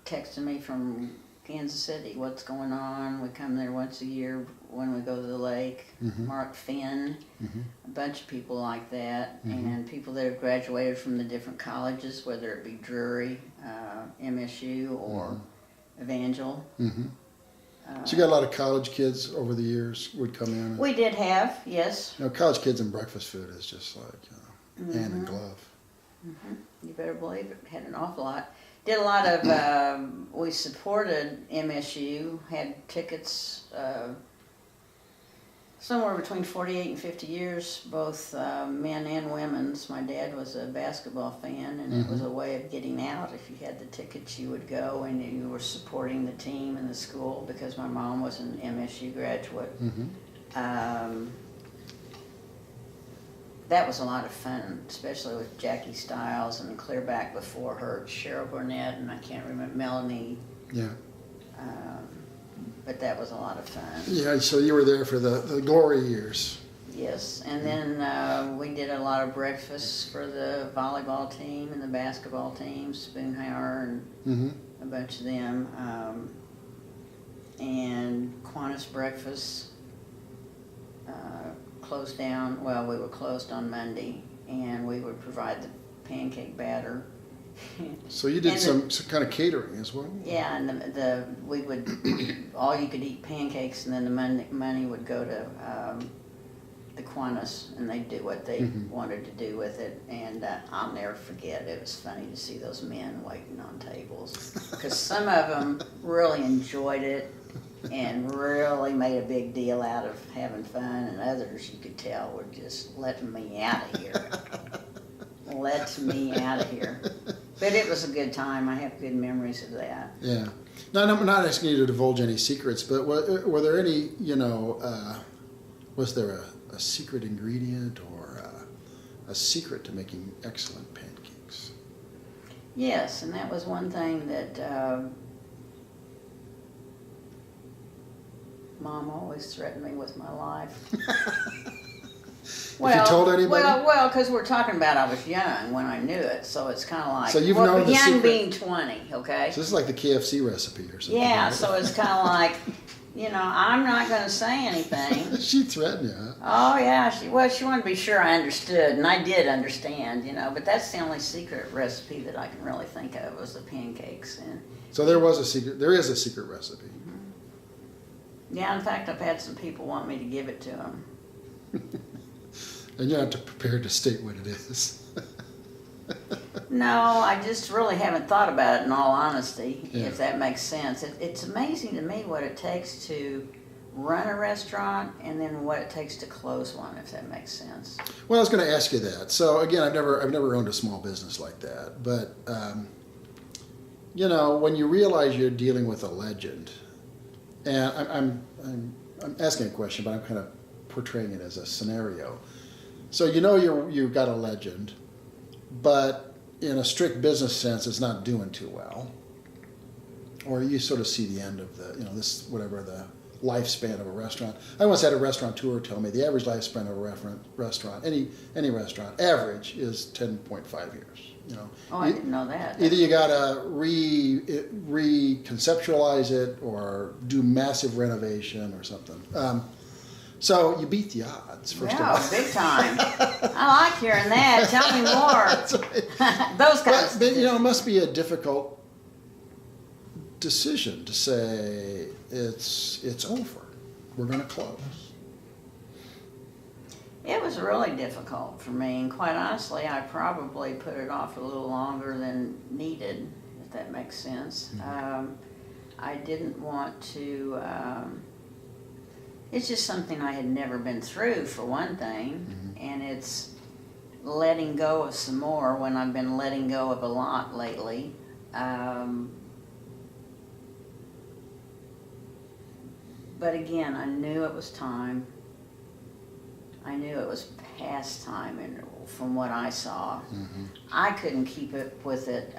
[SPEAKER 2] texting me from Kansas City, what's going on. We come there once a year when we go to the lake. Mark Finn, a bunch of people like that, and people that have graduated from the different colleges, whether it be Drury, MSU, or Evangel.
[SPEAKER 1] So you got a lot of college kids over the years would come in?
[SPEAKER 2] We did have, yes.
[SPEAKER 1] College kids and breakfast food is just like hand in glove.
[SPEAKER 2] You better believe it. Had an awful lot. Did a lot of, we supported MSU, had tickets, somewhere between 48 and 50 years, both men and women's. My dad was a basketball fan, and it was a way of getting out. If you had the tickets, you would go, and you were supporting the team and the school, because my mom was an MSU graduate. That was a lot of fun, especially with Jackie Stiles and clear back before her, Cheryl Burnett, and I can't remember, Melanie.
[SPEAKER 1] Yeah.
[SPEAKER 2] But that was a lot of fun.
[SPEAKER 1] Yeah, so you were there for the glory years.
[SPEAKER 2] Yes, and then we did a lot of breakfasts for the volleyball team and the basketball team, Spoonhauer and a bunch of them, and Kiwanis breakfasts closed down. Well, we were closed on Monday, and we would provide the pancake batter.
[SPEAKER 1] So you did some kind of catering as well?
[SPEAKER 2] Yeah, and we would all you could eat pancakes, and then the money would go to the Kiwanis, and they'd do what they wanted to do with it. And I'll never forget, it was funny to see those men waiting on tables, because some of them really enjoyed it and really made a big deal out of having fun, and others, you could tell, were just letting me out of here. Let me out of here. But it was a good time. I have good memories of that.
[SPEAKER 1] Yeah. Now, I'm not asking you to divulge any secrets, but were there any, was there a secret ingredient or a secret to making excellent pancakes?
[SPEAKER 2] Yes, and that was one thing that Mom always threatened me with my life.
[SPEAKER 1] Well, you told anybody?
[SPEAKER 2] Well, because we're talking about I was young when I knew it, so it's kind of like,
[SPEAKER 1] so you've known the
[SPEAKER 2] young
[SPEAKER 1] secret.
[SPEAKER 2] Being 20, okay?
[SPEAKER 1] So this is like the KFC recipe or something.
[SPEAKER 2] Yeah,
[SPEAKER 1] right?
[SPEAKER 2] so it's kind of like, I'm not going to say anything.
[SPEAKER 1] She threatened you, huh?
[SPEAKER 2] Oh yeah, she wanted to be sure I understood, and I did understand, but that's the only secret recipe that I can really think of was the pancakes. And
[SPEAKER 1] so there is a secret recipe.
[SPEAKER 2] Yeah, in fact, I've had some people want me to give it to them.
[SPEAKER 1] And you have to prepare to state what it is.
[SPEAKER 2] No, I just really haven't thought about it, in all honesty, if that makes sense. It's amazing to me what it takes to run a restaurant and then what it takes to close one, if that makes sense.
[SPEAKER 1] Well, I was going to ask you that. So again, I've never owned a small business like that, but when you realize you're dealing with a legend, and I'm asking a question, but I'm kind of portraying it as a scenario. So you've got a legend, but in a strict business sense, it's not doing too well. Or you sort of see the end of the lifespan of a restaurant. I once had a restaurateur tell me the average lifespan of a restaurant, any restaurant, average is 10.5 years.
[SPEAKER 2] I didn't know that.
[SPEAKER 1] Either you got to reconceptualize it or do massive renovation or something. So you beat the odds, first of all.
[SPEAKER 2] Yeah, big time. I like hearing that. Tell me more.
[SPEAKER 1] That's right.
[SPEAKER 2] Those kinds of
[SPEAKER 1] But it must be a difficult decision to say it's over. We're going to close.
[SPEAKER 2] It was really difficult for me, and quite honestly, I probably put it off a little longer than needed, if that makes sense. I didn't want to... it's just something I had never been through, for one thing, and it's letting go of some more when I've been letting go of a lot lately. But again, I knew it was time. I knew it was past time, and from what I saw, I couldn't keep up with it.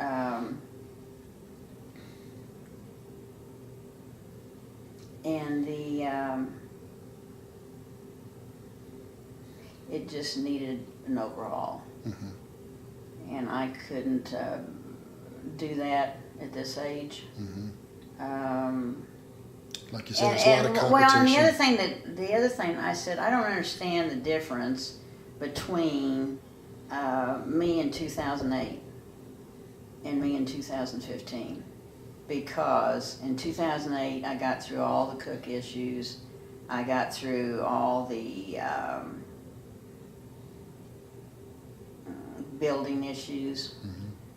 [SPEAKER 2] And it just needed an overhaul. And I couldn't do that at this age.
[SPEAKER 1] Like you said, there's a lot of competition.
[SPEAKER 2] Well, and the other thing I said, I don't understand the difference between me in 2008 and me in 2015. Because in 2008, I got through all the cook issues. I got through all the building issues,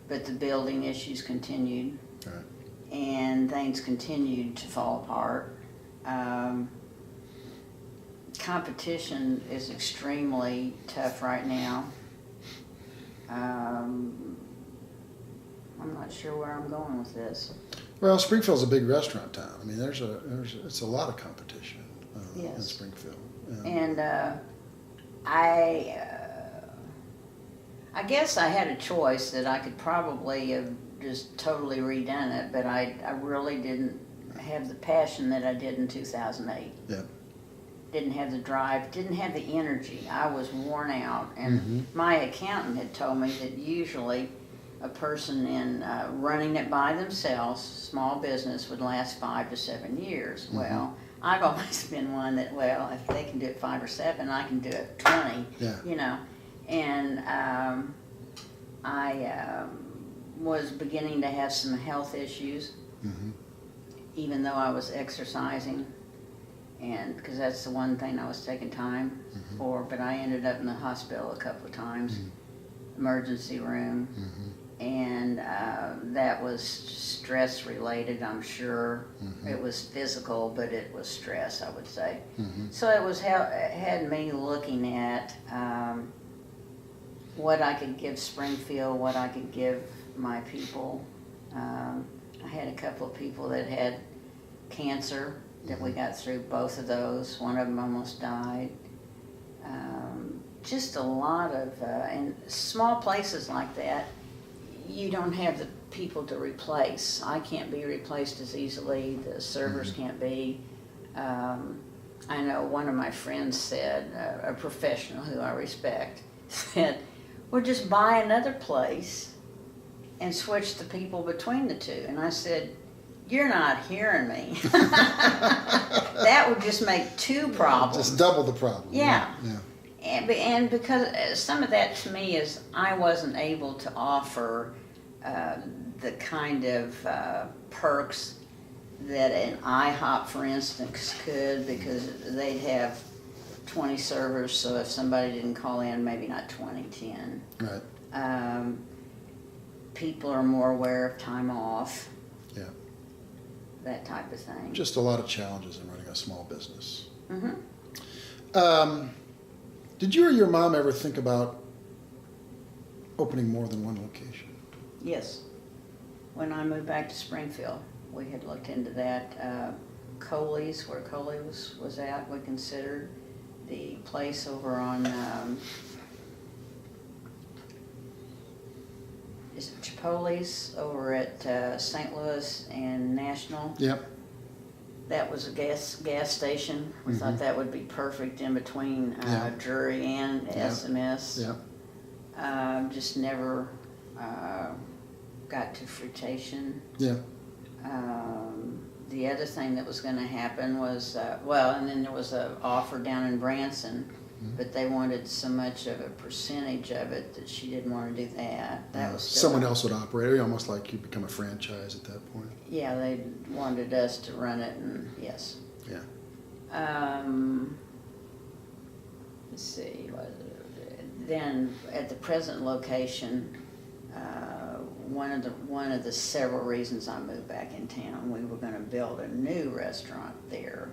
[SPEAKER 2] but the building issues continued.
[SPEAKER 1] Right.
[SPEAKER 2] And things continued to fall apart. competition is extremely tough right now. I'm not sure where I'm going with this.
[SPEAKER 1] Well, Springfield's a big restaurant town. I mean, it's a lot of competition
[SPEAKER 2] Yes.
[SPEAKER 1] in Springfield.
[SPEAKER 2] And I guess I had a choice that I could probably have just totally redone it, but I really didn't have the passion that I did in 2008.
[SPEAKER 1] Yeah.
[SPEAKER 2] Didn't have the drive, didn't have the energy. I was worn out. And my accountant had told me that usually a person in running it by themselves, small business, would last 5 to 7 years. Well, I've always been one that, well, if they can do it 5 or 7, I can do it 20, you know. And I was beginning to have some health issues, even though I was exercising. And because that's the one thing I was taking time for, but I ended up in the hospital a couple of times, emergency room, and that was stress related, I'm sure. It was physical, but it was stress, I would say. So it was had me looking at what I could give Springfield, what I could give my people. I had a couple of people that had cancer, that we got through both of those. One of them almost died. Just a lot of, and small places like that, you don't have the people to replace. I can't be replaced as easily. The servers can't be. I know one of my friends said, a professional who I respect, said, well, just buy another place and switch the people between the two. And I said, you're not hearing me. That would just make 2 problems.
[SPEAKER 1] Just double the problem.
[SPEAKER 2] Yeah.
[SPEAKER 1] Yeah.
[SPEAKER 2] And because some of that to me is I wasn't able to offer the kind of perks that an IHOP, for instance, could, because they'd have 20 servers, so if somebody didn't call in, maybe not 20, 10.
[SPEAKER 1] Right.
[SPEAKER 2] People are more aware of time off.
[SPEAKER 1] Yeah.
[SPEAKER 2] That type of thing.
[SPEAKER 1] Just a lot of challenges in running a small business. Did you or your mom ever think about opening more than one location?
[SPEAKER 2] Yes. When I moved back to Springfield, we had looked into that. Coley's, where Coley was at, we considered. The place over on, is it Chipotle's over at St. Louis and National?
[SPEAKER 1] Yep.
[SPEAKER 2] That was a gas station. We thought that would be perfect in between Drury and SMS.
[SPEAKER 1] Yep.
[SPEAKER 2] Just never got to fruition.
[SPEAKER 1] Yeah.
[SPEAKER 2] The other thing that was going to happen was, and then there was an offer down in Branson, but they wanted so much of a percentage of it that she didn't want to do that. That was still
[SPEAKER 1] someone else would operate it, almost like you become a franchise at that point.
[SPEAKER 2] Yeah, they wanted us to run it, and yes.
[SPEAKER 1] Yeah.
[SPEAKER 2] Let's see. Then at the present location, one of the several reasons I moved back in town, we were going to build a new restaurant there,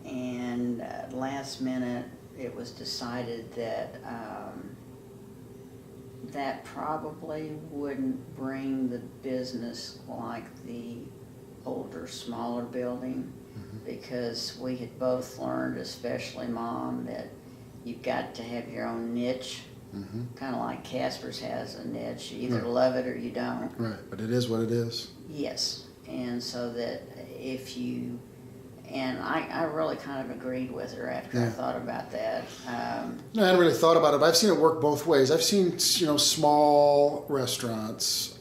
[SPEAKER 2] and last minute it was decided that that probably wouldn't bring the business like the older, smaller building, because we had both learned, especially Mom, that you've got to have your own niche. Kind of like Casper's has a niche. You either love it or you don't.
[SPEAKER 1] Right, but it is what it is.
[SPEAKER 2] Yes, and so that if you, and I really kind of agreed with her after I thought about that.
[SPEAKER 1] No, I hadn't really thought about it, but I've seen it work both ways. I've seen, small restaurants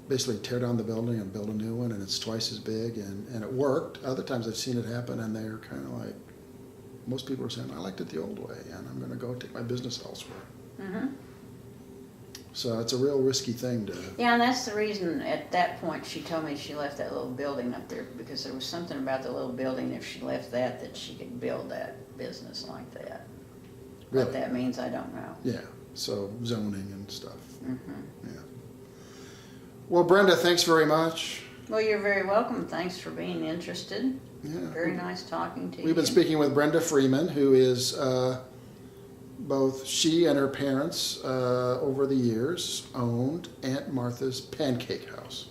[SPEAKER 1] basically tear down the building and build a new one, and it's twice as big, and it worked. Other times I've seen it happen, and they're kind of like, most people are saying, I liked it the old way, and I'm going to go take my business elsewhere. So it's a real risky thing to...
[SPEAKER 2] Yeah, and that's the reason at that point she told me she left that little building up there, because there was something about the little building, if she left that she could build that business like that.
[SPEAKER 1] Really?
[SPEAKER 2] What that means, I don't know.
[SPEAKER 1] Yeah, so zoning and stuff. Yeah. Well, Brenda, thanks very much.
[SPEAKER 2] Well, you're very welcome. Thanks for being interested.
[SPEAKER 1] Yeah.
[SPEAKER 2] Very nice talking to you.
[SPEAKER 1] We've been speaking with Brenda Freeman, who is both she and her parents over the years owned Aunt Martha's Pancake House.